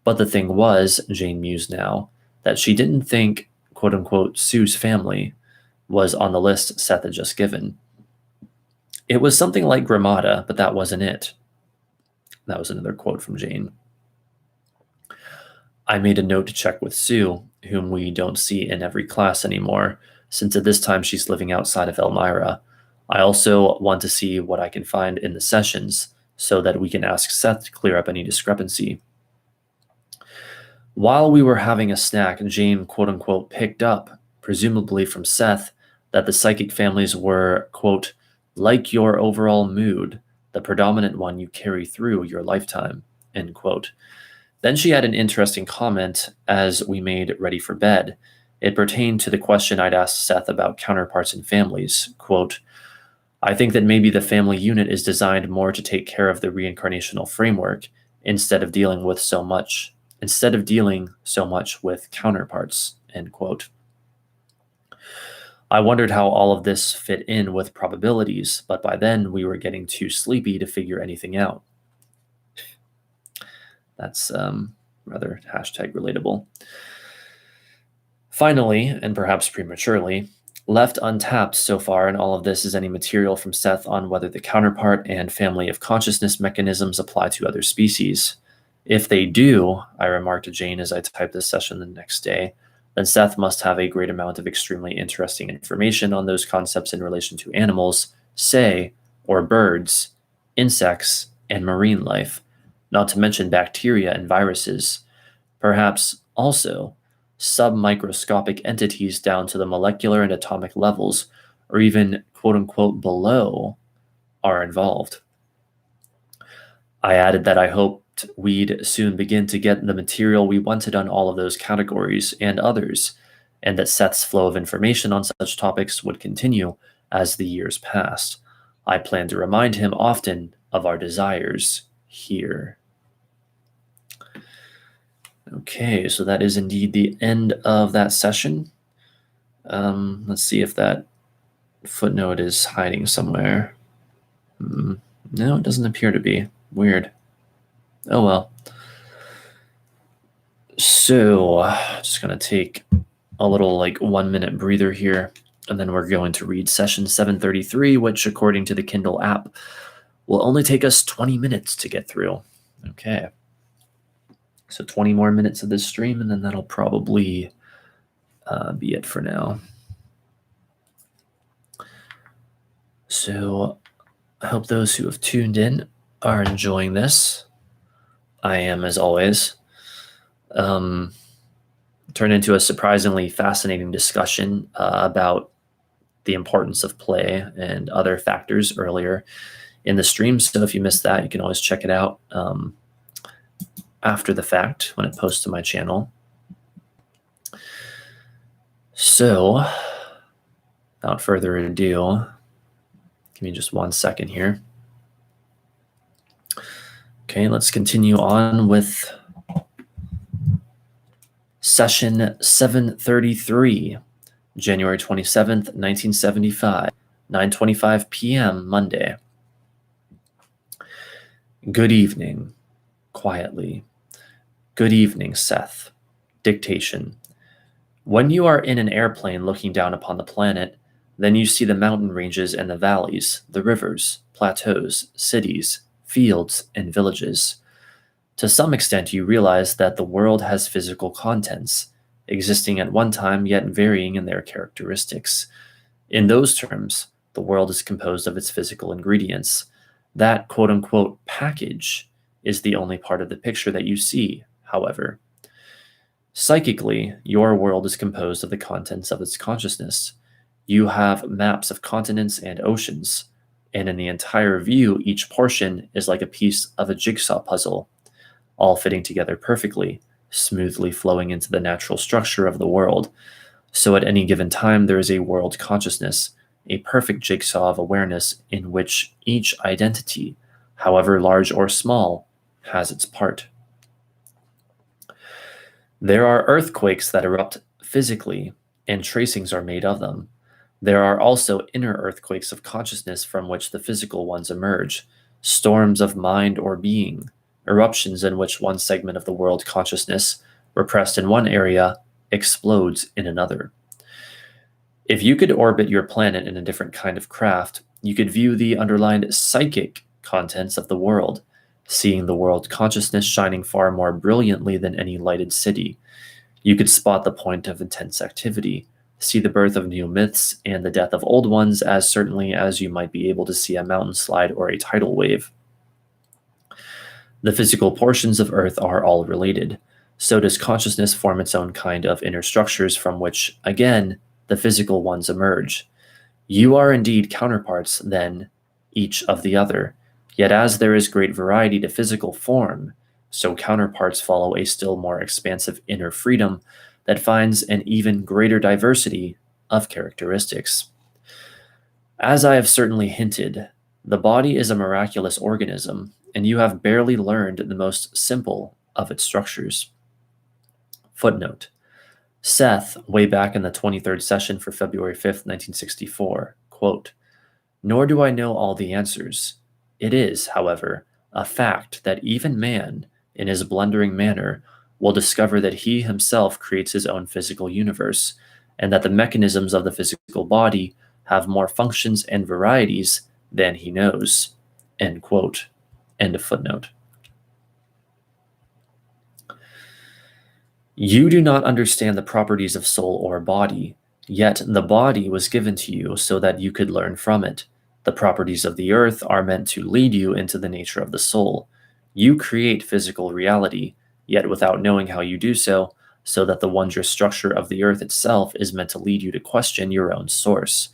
But the thing was, Jane mused now, that she didn't think, quote-unquote, Sue's family was on the list Seth had just given. It was something like Gramada, but that wasn't it. That was another quote from Jane. I made a note to check with Sue, whom we don't see in every class anymore, since at this time she's living outside of Elmira. I also want to see what I can find in the sessions, so that we can ask Seth to clear up any discrepancy. While we were having a snack, Jane, quote-unquote, picked up, presumably from Seth, that the psychic families were, quote, like your overall mood, the predominant one you carry through your lifetime, end quote. Then she had an interesting comment as we made ready for bed. It pertained to the question I'd asked Seth about counterparts in families. Quote, I think that maybe the family unit is designed more to take care of the reincarnational framework instead of dealing so much with counterparts, end quote. I wondered how all of this fit in with probabilities, but by then we were getting too sleepy to figure anything out. That's rather hashtag relatable. Finally, and perhaps prematurely, left untapped so far in all of this is any material from Seth on whether the counterpart and family of consciousness mechanisms apply to other species. If they do, I remarked to Jane as I typed this session the next day, then Seth must have a great amount of extremely interesting information on those concepts in relation to animals, or birds, insects, and marine life, not to mention bacteria and viruses, perhaps also submicroscopic entities down to the molecular and atomic levels, or even quote-unquote below, are involved. I added that I hoped we'd soon begin to get the material we wanted on all of those categories and others, and that Seth's flow of information on such topics would continue as the years passed. I plan to remind him often of our desires here. Okay, so that is indeed the end of that session. Let's see if that footnote is hiding somewhere. No, it doesn't appear to be. Weird. Oh well. So, just going to take a little 1 minute breather here, and then we're going to read session 733, which according to the Kindle app will only take us 20 minutes to get through. Okay. So 20 more minutes of this stream, and then that'll probably be it for now. So I hope those who have tuned in are enjoying this. I am, as always. Turned into a surprisingly fascinating discussion about the importance of play and other factors earlier in the stream. So if you missed that, you can always check it out after the fact when it posts to my channel. So without further ado, give me just 1 second here. Okay, let's continue on with session 733, January 27th, 1975, 9:25 p.m. Monday. Good evening, quietly. Good evening, Seth. Dictation. When you are in an airplane looking down upon the planet, then you see the mountain ranges and the valleys, the rivers, plateaus, cities, fields, and villages. To some extent, you realize that the world has physical contents, existing at one time yet varying in their characteristics. In those terms, the world is composed of its physical ingredients. That quote-unquote package is the only part of the picture that you see, however. Psychically, your world is composed of the contents of its consciousness. You have maps of continents and oceans, and in the entire view, each portion is like a piece of a jigsaw puzzle, all fitting together perfectly, smoothly flowing into the natural structure of the world. So at any given time, there is a world consciousness, a perfect jigsaw of awareness in which each identity, however large or small, has its part. There are earthquakes that erupt physically, and tracings are made of them. There are also inner earthquakes of consciousness from which the physical ones emerge, storms of mind or being, eruptions in which one segment of the world consciousness, repressed in one area, explodes in another. If you could orbit your planet in a different kind of craft, you could view the underlined psychic contents of the world, seeing the world consciousness shining far more brilliantly than any lighted city. You could spot the point of intense activity, see the birth of new myths and the death of old ones as certainly as you might be able to see a mountain slide or a tidal wave. The physical portions of Earth are all related. So does consciousness form its own kind of inner structures from which, again, the physical ones emerge. You are indeed counterparts, then, each of the other. Yet as there is great variety to physical form, so counterparts follow a still more expansive inner freedom that finds an even greater diversity of characteristics. As I have certainly hinted, the body is a miraculous organism, and you have barely learned the most simple of its structures. Footnote. Seth, way back in the 23rd session for February 5th, 1964, quote, "Nor do I know all the answers. It is, however, a fact that even man, in his blundering manner, will discover that he himself creates his own physical universe, and that the mechanisms of the physical body have more functions and varieties than he knows." End quote. End of footnote. You do not understand the properties of soul or body, yet the body was given to you so that you could learn from it. The properties of the earth are meant to lead you into the nature of the soul. You create physical reality, yet without knowing how you do so, so that the wondrous structure of the earth itself is meant to lead you to question your own source.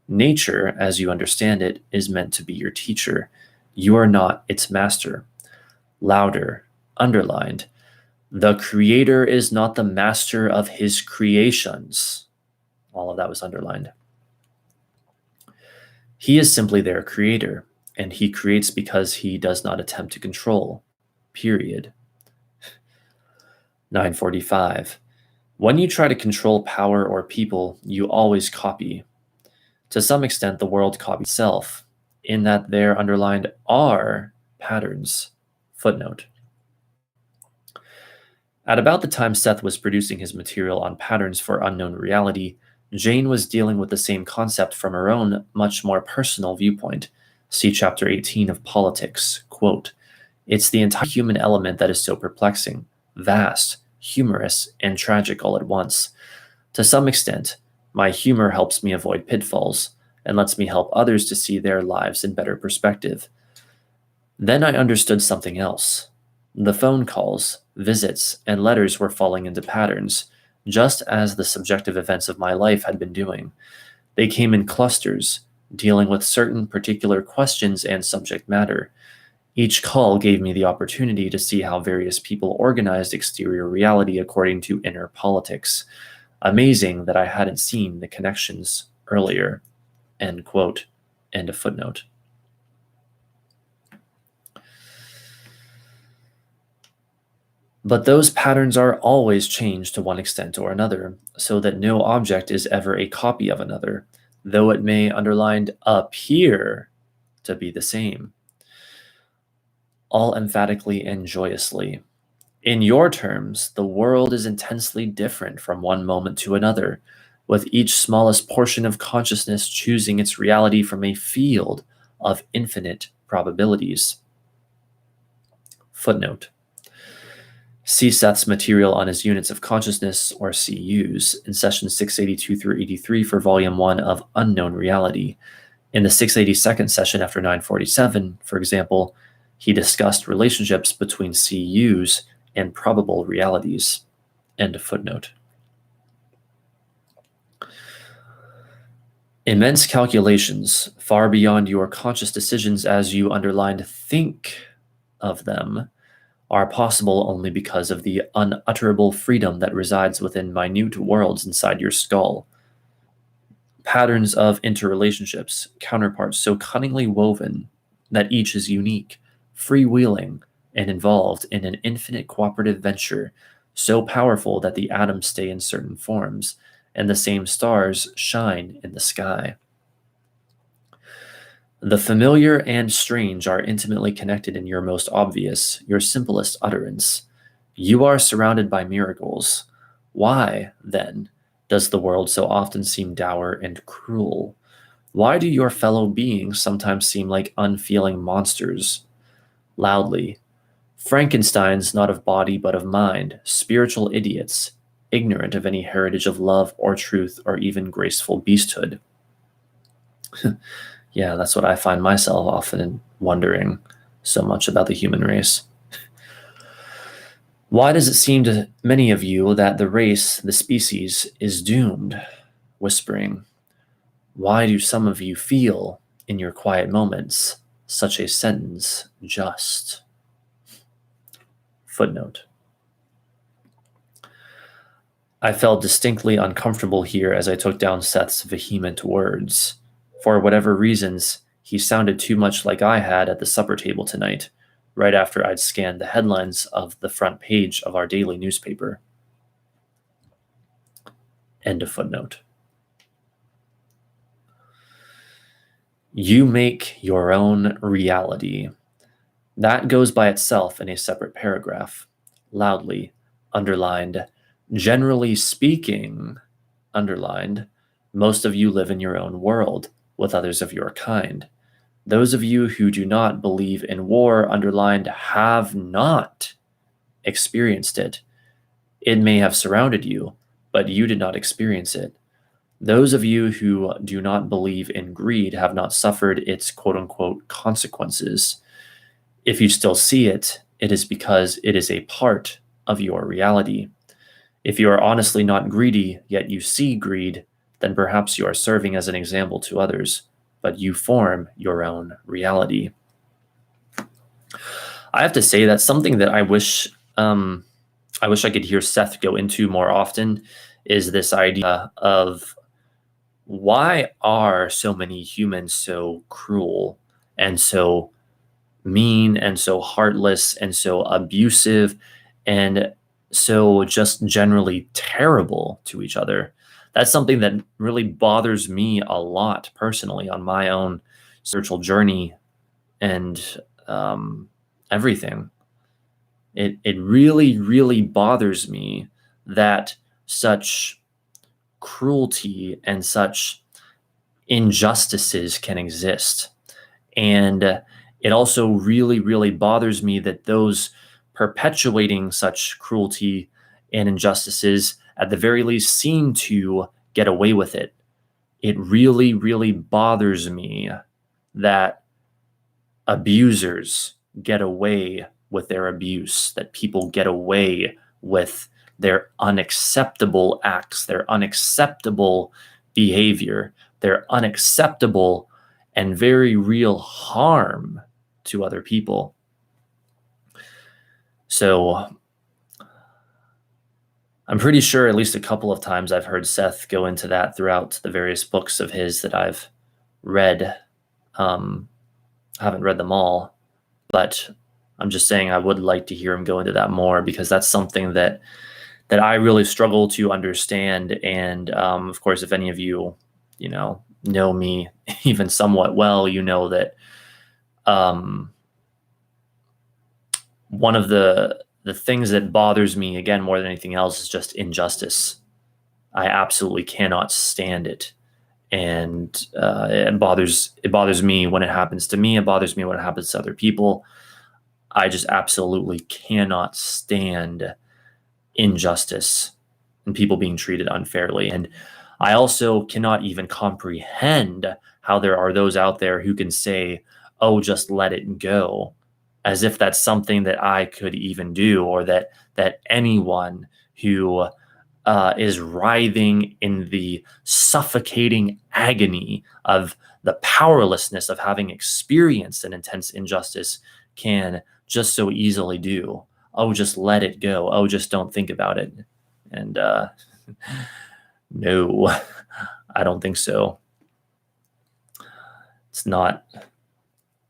Nature, as you understand it, is meant to be your teacher. You are not its master. Louder, underlined. The creator is not the master of his creations. All of that was underlined. He is simply their creator, and he creates because he does not attempt to control. Period. 945. When you try to control power or people, you always copy. To some extent, the world copies itself, in that there underlined are patterns. Footnote. At about the time Seth was producing his material on patterns for unknown reality, Jane was dealing with the same concept from her own, much more personal viewpoint. See chapter 18 of Politics. Quote, "It's the entire human element that is so perplexing, vast, humorous, and tragic all at once. To some extent, my humor helps me avoid pitfalls and lets me help others to see their lives in better perspective. Then I understood something else. The phone calls, visits, and letters were falling into patterns, just as the subjective events of my life had been doing. They came in clusters, dealing with certain particular questions and subject matter. Each call gave me the opportunity to see how various people organized exterior reality according to inner politics. Amazing that I hadn't seen the connections earlier." End quote. End of footnote. But those patterns are always changed to one extent or another, so that no object is ever a copy of another, though it may underlined appear to be the same. All emphatically and joyously. In your terms, the world is intensely different from one moment to another, with each smallest portion of consciousness choosing its reality from a field of infinite probabilities. Footnote. See Seth's material on his units of consciousness, or CUs, in sessions 682 through 83 for volume 1 of Unknown Reality. In the 682nd session after 947, for example, he discussed relationships between CUs and probable realities. End of footnote. Immense calculations, far beyond your conscious decisions as you underlined think of them, are possible only because of the unutterable freedom that resides within minute worlds inside your skull. Patterns of interrelationships, counterparts so cunningly woven that each is unique, freewheeling, and involved in an infinite cooperative venture, so powerful that the atoms stay in certain forms, and the same stars shine in the sky. The familiar and strange are intimately connected in your most obvious, your simplest utterance. You are surrounded by miracles. Why, then, does the world so often seem dour and cruel? Why do your fellow beings sometimes seem like unfeeling monsters? Loudly, Frankensteins not of body but of mind, spiritual idiots, ignorant of any heritage of love or truth or even graceful beasthood. Yeah, that's what I find myself often wondering so much about the human race. Why does it seem to many of you that the race, the species, is doomed? Whispering. Why do some of you feel, in your quiet moments, such a sentence just? Footnote. I felt distinctly uncomfortable here as I took down Seth's vehement words. For whatever reasons, he sounded too much like I had at the supper table tonight, right after I'd scanned the headlines of the front page of our daily newspaper. End of footnote. You make your own reality. That goes by itself in a separate paragraph, loudly, underlined. Generally speaking, underlined, most of you live in your own world with others of your kind. Those of you who do not believe in war, underlined, have not experienced it. It may have surrounded you, but you did not experience it. Those of you who do not believe in greed have not suffered its quote-unquote consequences. If you still see it, it is because it is a part of your reality. If you are honestly not greedy, yet you see greed, then perhaps you are serving as an example to others, but you form your own reality. I have to say that's something that I wish I could hear Seth go into more often, is this idea of why are so many humans so cruel and so mean and so heartless and so abusive and so just generally terrible to each other. That's something that really bothers me a lot personally on my own spiritual journey and everything. It really, really bothers me that such cruelty and such injustices can exist. And it also really, really bothers me that those perpetuating such cruelty and injustices, at the very least, seem to get away with it. It really, really bothers me that abusers get away with their abuse, that people get away with their unacceptable acts, their unacceptable behavior, their unacceptable and very real harm to other people. So I'm pretty sure at least a couple of times I've heard Seth go into that throughout the various books of his that I've read. I haven't read them all, but I'm just saying I would like to hear him go into that more, because that's something that I really struggle to understand. And of course, if any of you, know me even somewhat well, you know that one of the things that bothers me, again, more than anything else, is just injustice. I absolutely cannot stand it. And it bothers me when it happens to me. It bothers me when it happens to other people. I just absolutely cannot stand injustice and people being treated unfairly. And I also cannot even comprehend how there are those out there who can say, oh, just let it go, as if that's something that I could even do, or that anyone who is writhing in the suffocating agony of the powerlessness of having experienced an intense injustice can just so easily do. Oh, just let it go. Oh, just don't think about it. And no, I don't think so. It's not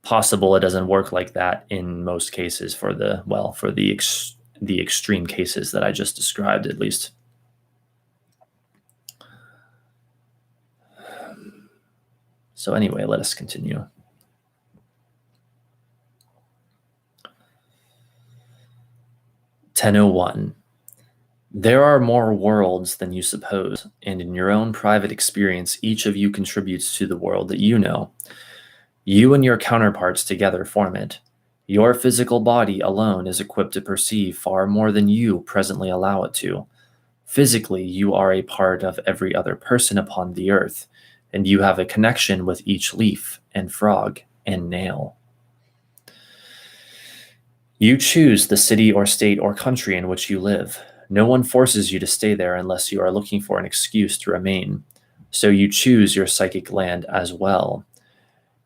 possible. It doesn't work like that in most cases for the extreme cases that I just described, at least. So anyway, let us continue. "1001. There are more worlds than you suppose, and in your own private experience, each of you contributes to the world that you know. You and your counterparts together form it. Your physical body alone is equipped to perceive far more than you presently allow it to. Physically, you are a part of every other person upon the earth, and you have a connection with each leaf and frog and nail. You choose the city or state or country in which you live. No one forces you to stay there unless you are looking for an excuse to remain. So you choose your psychic land as well.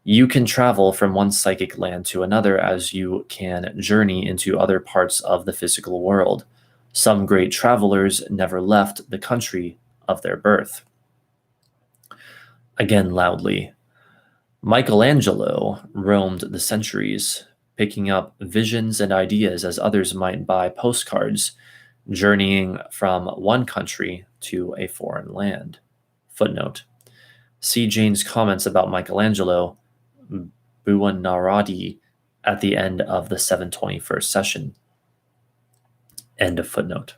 You can travel from one psychic land to another as you can journey into other parts of the physical world. Some great travelers never left the country of their birth." Again loudly. "Michelangelo roamed the centuries, picking up visions and ideas as others might buy postcards, journeying from one country to a foreign land." Footnote. See Jane's comments about Michelangelo Buonarroti at the end of the 721st session. End of footnote.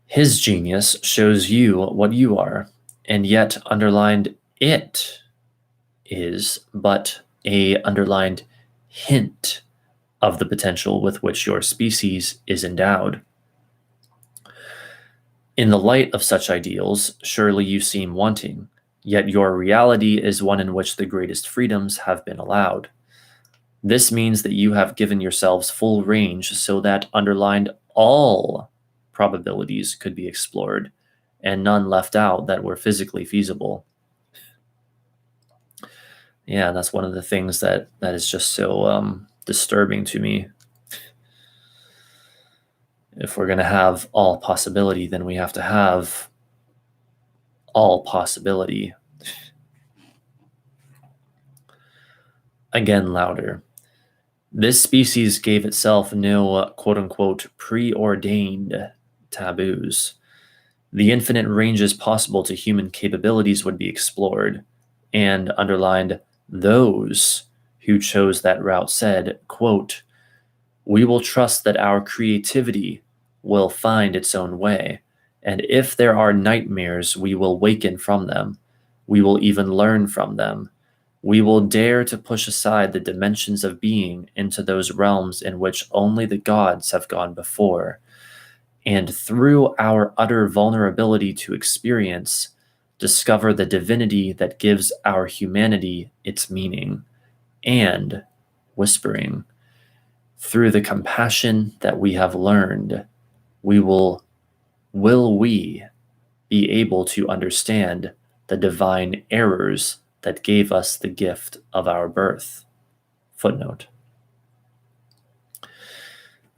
"His genius shows you what you are, and yet underlined it is but a underlined hint of the potential with which your species is endowed. In the light of such ideals, surely you seem wanting, yet your reality is one in which the greatest freedoms have been allowed. This means that you have given yourselves full range so that underlined all probabilities could be explored, and none left out that were physically feasible." Yeah, that's one of the things that is just so disturbing to me. If we're going to have all possibility, then we have to have all possibility. Again louder. "This species gave itself no quote-unquote preordained taboos. The infinite ranges possible to human capabilities would be explored, and underlined, those who chose that route said, quote, we will trust that our creativity will find its own way, and if there are nightmares, we will waken from them. We will even learn from them. We will dare to push aside the dimensions of being into those realms in which only the gods have gone before. And through our utter vulnerability to experience, discover the divinity that gives our humanity its meaning. And whispering, through the compassion that we have learned, will we be able to understand the divine errors that gave us the gift of our birth. Footnote.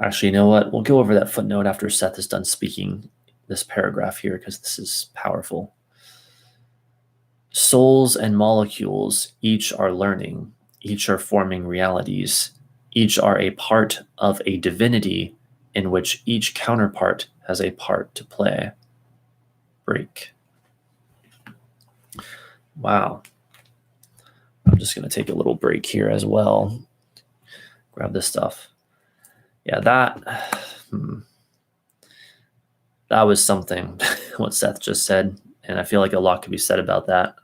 Actually, you know what? We'll go over that footnote after Seth is done speaking this paragraph here, because this is powerful. Souls and molecules each are learning, each are forming realities, each are a part of a divinity in which each counterpart has a part to play. Break. Wow. I'm just going to take a little break here as well. Grab this stuff. Yeah, that was something, what Seth just said, and I feel like a lot could be said about that.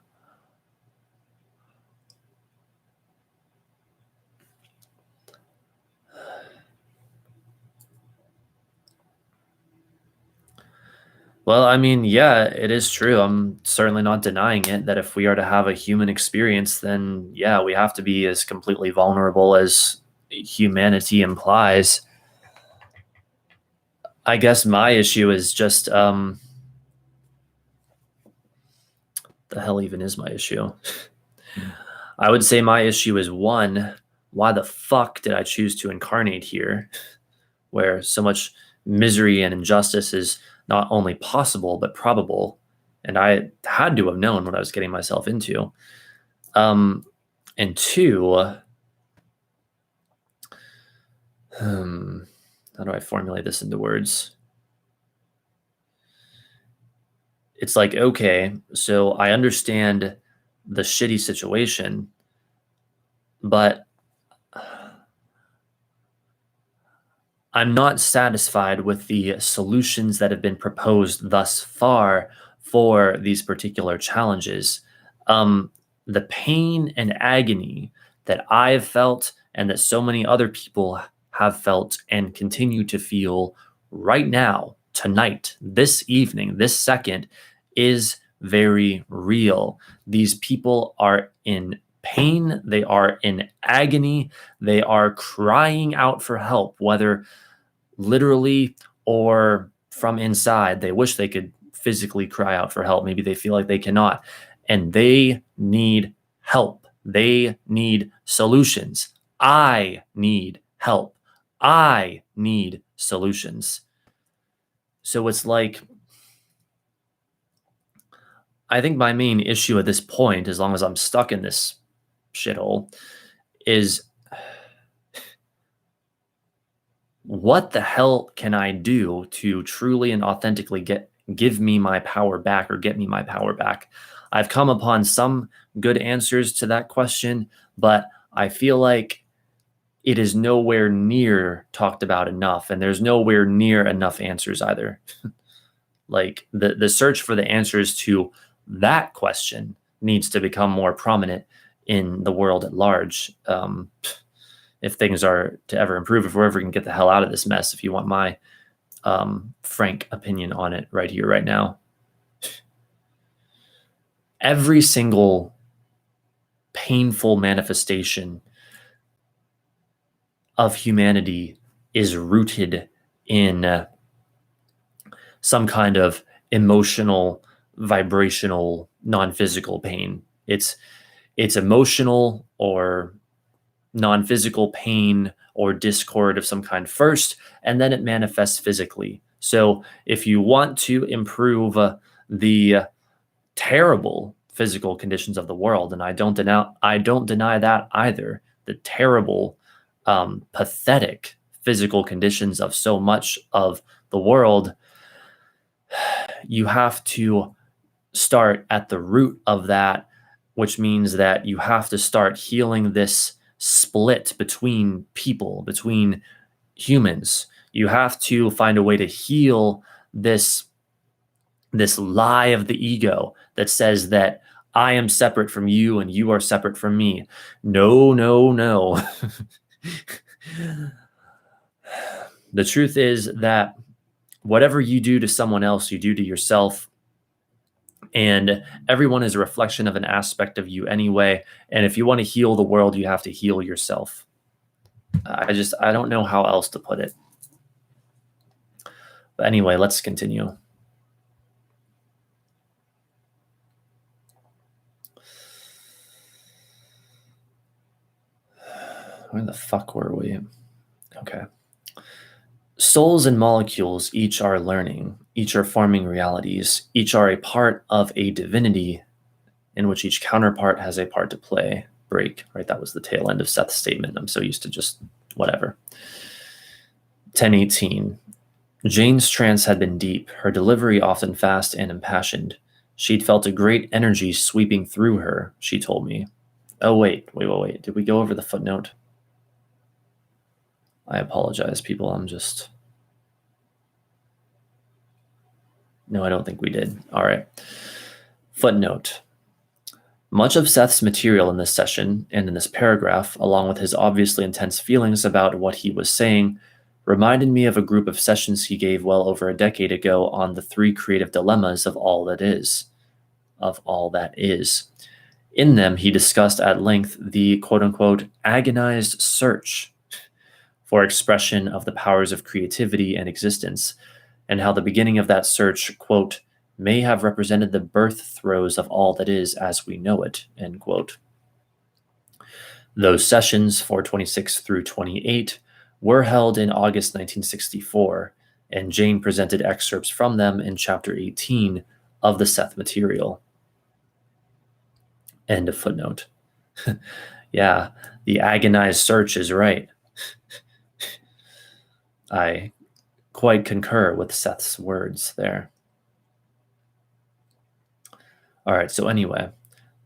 Well, I mean, yeah, it is true. I'm certainly not denying it that if we are to have a human experience, then yeah, we have to be as completely vulnerable as humanity implies. I guess my issue is just, the hell even is my issue? I would say my issue is, one, why the fuck did I choose to incarnate here, where so much misery and injustice is not only possible, but probable. And I had to have known what I was getting myself into. And two, how do I formulate this into words? It's like, okay, so I understand the shitty situation, but I'm not satisfied with the solutions that have been proposed thus far for these particular challenges. The pain and agony that I've felt and that so many other people have felt and continue to feel right now, tonight, this evening, this second, is very real. These people are in pain, they are in agony, they are crying out for help, whether literally or from inside. They wish they could physically cry out for help. Maybe they feel like they cannot. And they need help. They need solutions. I need help. I need solutions. So it's like, I think my main issue at this point, as long as I'm stuck in this shithole, is what the hell can I do to truly and authentically give me my power back, or get me my power back? I've come upon some good answers to that question, but I feel like it is nowhere near talked about enough, and there's nowhere near enough answers either. Like the search for the answers to that question needs to become more prominent in the world at large. If things are to ever improve, if we're ever going to get the hell out of this mess, if you want my frank opinion on it right here, right now. Every single painful manifestation of humanity is rooted in some kind of emotional, vibrational, non-physical pain. It's emotional or non-physical pain or discord of some kind first, and then it manifests physically. So if you want to improve the terrible physical conditions of the world, and I don't deny that either, the terrible, pathetic physical conditions of so much of the world, you have to start at the root of that, which means that you have to start healing this split between people, between humans. You have to find a way to heal this lie of the ego that says that I am separate from you and you are separate from me. No, no, no. The truth is that whatever you do to someone else, you do to yourself. And everyone is a reflection of an aspect of you anyway. And if you want to heal the world, you have to heal yourself. I don't know how else to put it. But anyway, let's continue. Where the fuck were we? Okay. Souls and molecules each are learning, each are forming realities, each are a part of a divinity in which each counterpart has a part to play. Break, right? That was the tail end of Seth's statement. I'm so used to just whatever. 10:18. Jane's trance had been deep, her delivery often fast and impassioned. She'd felt a great energy sweeping through her, she told me. Oh, wait. Did we go over the footnote? I apologize, people. No, I don't think we did. All right. Footnote. Much of Seth's material in this session and in this paragraph, along with his obviously intense feelings about what he was saying, reminded me of a group of sessions he gave well over a decade ago on the three creative dilemmas of all that is. In them, he discussed at length the quote-unquote agonized search for expression of the powers of creativity and existence, and how the beginning of that search, quote, may have represented the birth throes of all that is as we know it, end quote. Those sessions, 426 through 28, were held in August 1964, and Jane presented excerpts from them in Chapter 18 of the Seth material. End of footnote. Yeah, the agonized search is right. I quite concur with Seth's words there. All right, so anyway,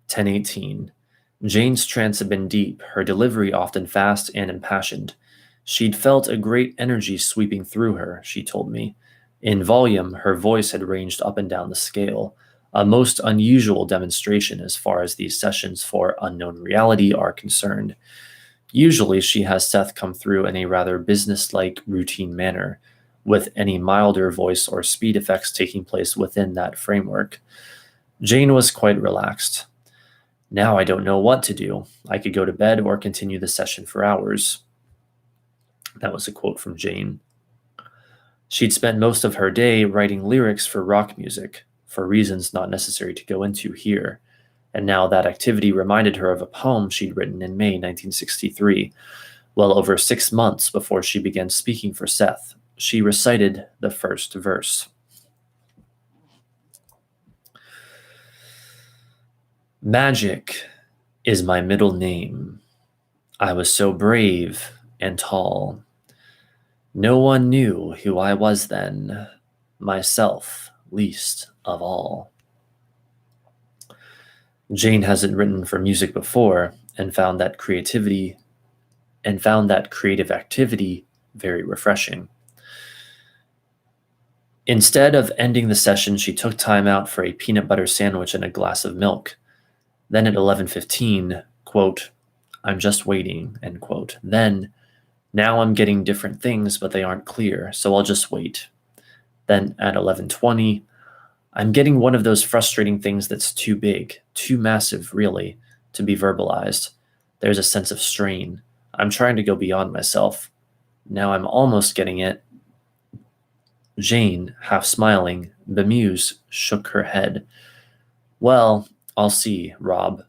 10:18. Jane's trance had been deep, her delivery often fast and impassioned. She'd felt a great energy sweeping through her, she told me. In volume, her voice had ranged up and down the scale, a most unusual demonstration as far as these sessions for unknown reality are concerned. Usually, she has Seth come through in a rather business-like, routine manner, with any milder voice or speed effects taking place within that framework. Jane was quite relaxed. Now I don't know what to do. I could go to bed or continue the session for hours. That was a quote from Jane. She'd spent most of her day writing lyrics for rock music, for reasons not necessary to go into here, and now that activity reminded her of a poem she'd written in May 1963, well over 6 months before she began speaking for Seth. She recited the first verse. Magic is my middle name. I was so brave and tall. No one knew who I was then, myself least of all. Jane hasn't written for music before and found that creative activity very refreshing. Instead of ending the session, she took time out for a peanut butter sandwich and a glass of milk. Then at 11:15, quote, I'm just waiting, end quote. Then, now I'm getting different things, but they aren't clear, so I'll just wait. Then at 11:20, I'm getting one of those frustrating things that's too big, too massive, really, to be verbalized. There's a sense of strain. I'm trying to go beyond myself. Now I'm almost getting it. Jane, half smiling, bemused, shook her head. Well, I'll see, Rob.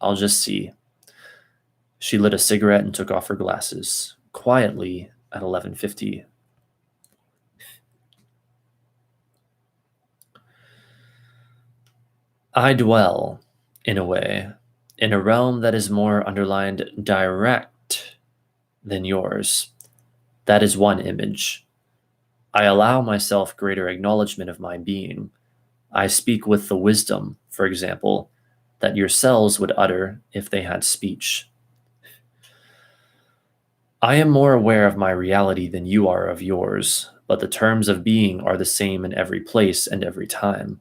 I'll just see. She lit a cigarette and took off her glasses, quietly at 11:50. I dwell, in a way, in a realm that is more underlined direct than yours. That is one image. I allow myself greater acknowledgement of my being. I speak with the wisdom, for example, that your cells would utter if they had speech. I am more aware of my reality than you are of yours, but the terms of being are the same in every place and every time.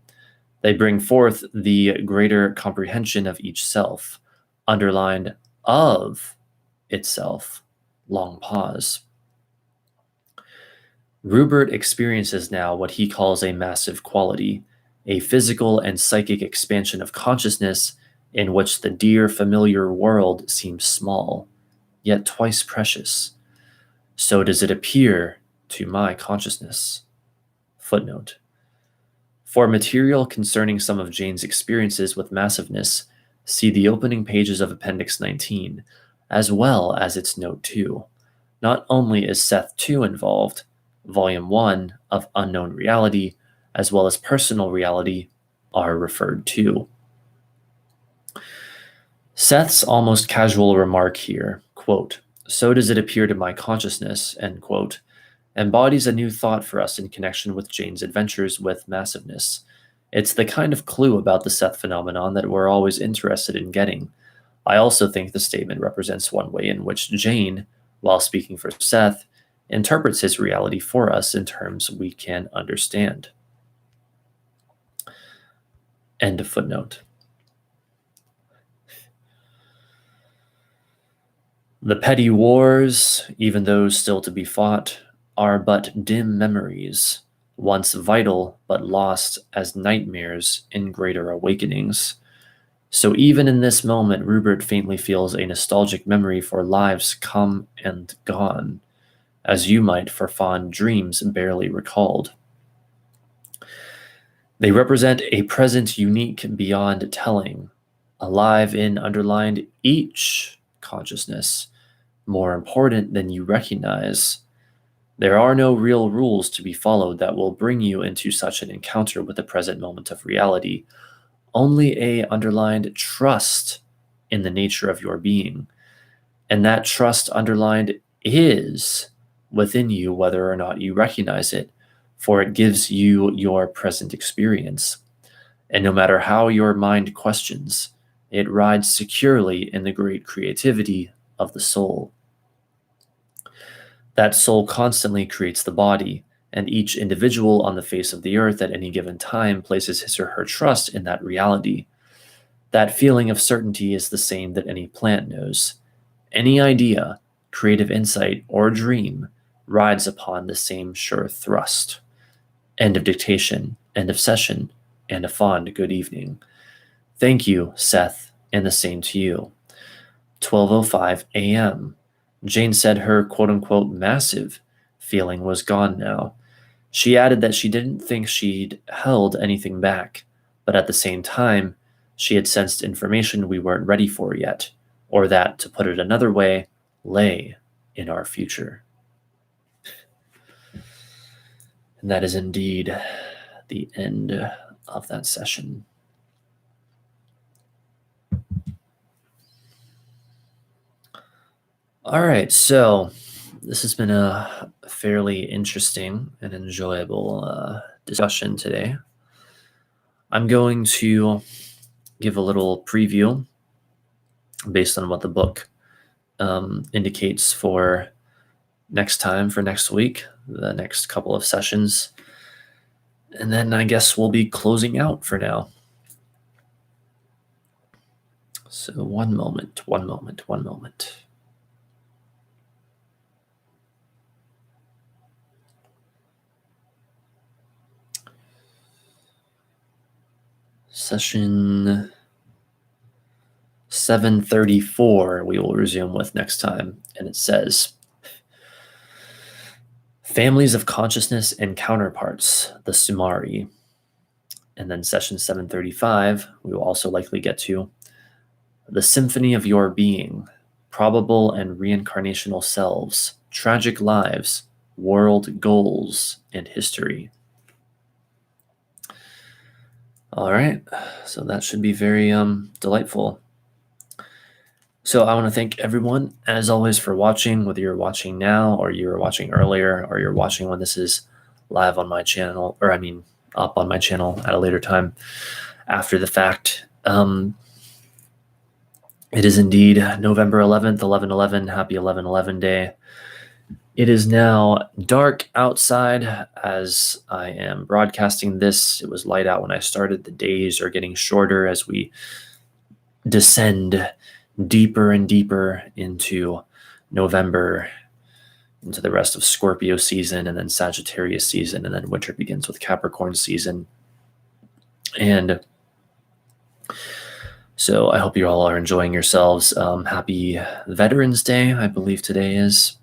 They bring forth the greater comprehension of each self, underlined of itself. Long pause. Rupert experiences now what he calls a massive quality, a physical and psychic expansion of consciousness in which the dear familiar world seems small, yet twice precious. So does it appear to my consciousness. Footnote. For material concerning some of Jane's experiences with massiveness, see the opening pages of Appendix 19, as well as its Note 2. Not only is Seth 2 involved, Volume 1 of Unknown Reality, as well as Personal Reality, are referred to. Seth's almost casual remark here, quote, so does it appear to my consciousness, end quote, embodies a new thought for us in connection with Jane's adventures with massiveness. It's the kind of clue about the Seth phenomenon that we're always interested in getting. I also think the statement represents one way in which Jane, while speaking for Seth, interprets his reality for us in terms we can understand. End of footnote. The petty wars, even those still to be fought, are but dim memories, once vital but lost as nightmares in greater awakenings. So even in this moment, Rupert faintly feels a nostalgic memory for lives come and gone, as you might for fond dreams barely recalled. They represent a present unique beyond telling, alive in underlined each consciousness, more important than you recognize. There are no real rules to be followed that will bring you into such an encounter with the present moment of reality. Only a underlined trust in the nature of your being. And that trust underlined is within you whether or not you recognize it, for it gives you your present experience. And no matter how your mind questions, it rides securely in the great creativity of the soul. That soul constantly creates the body, and each individual on the face of the earth at any given time places his or her trust in that reality. That feeling of certainty is the same that any plant knows. Any idea, creative insight, or dream rides upon the same sure thrust. End of dictation, end of session, and a fond good evening. Thank you, Seth, and the same to you. 12:05 a.m. Jane said her quote-unquote massive feeling was gone now. She added that she didn't think she'd held anything back, but at the same time, she had sensed information we weren't ready for yet, or that, to put it another way, lay in our future. And that is indeed the end of that session. All right, so this has been a fairly interesting and enjoyable discussion today. I'm going to give a little preview based on what the book indicates for next time, for next week, the next couple of sessions. And then I guess we'll be closing out for now. So one moment. Session 734 we will resume with next time, and it says, Families of Consciousness and Counterparts, the Sumari. And then session 735, we will also likely get to the Symphony of Your Being, Probable and Reincarnational Selves, Tragic Lives, World Goals, and History. All right, so that should be very delightful. So I want to thank everyone, as always, for watching, whether you're watching now or you were watching earlier or you're watching when this is live on my channel, or up on my channel at a later time after the fact. It is indeed November 11th, 11/11. Happy 11/11 day. It is now dark outside as I am broadcasting this. It was light out when I started. The days are getting shorter as we descend deeper and deeper into November, into the rest of Scorpio season, and then Sagittarius season, and then winter begins with Capricorn season. And so I hope you all are enjoying yourselves. Happy Veterans Day, I believe today is.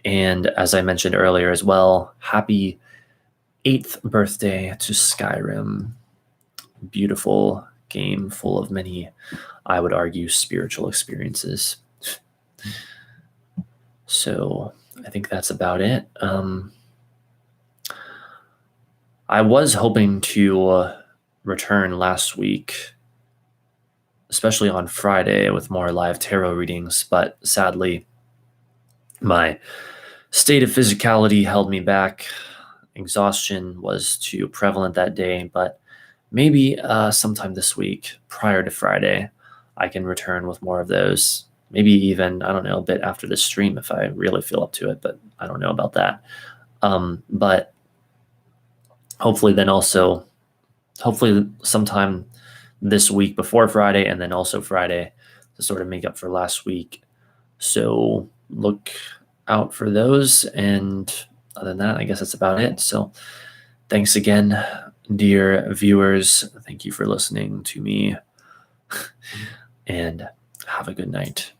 And as I mentioned earlier as well, happy 8th birthday to Skyrim. Beautiful game full of many, I would argue, spiritual experiences. So I think that's about it. I was hoping to return last week, especially on Friday, with more live tarot readings, but sadly, my state of physicality held me back. Exhaustion was too prevalent that day, but maybe sometime this week, prior to Friday, I can return with more of those. Maybe even, I don't know, a bit after the stream if I really feel up to it, but I don't know about that. But hopefully sometime this week before Friday, and then also Friday to sort of make up for last week. So look out for those. And other than that, I guess that's about it. So thanks again, dear viewers. Thank you for listening to me, and have a good night.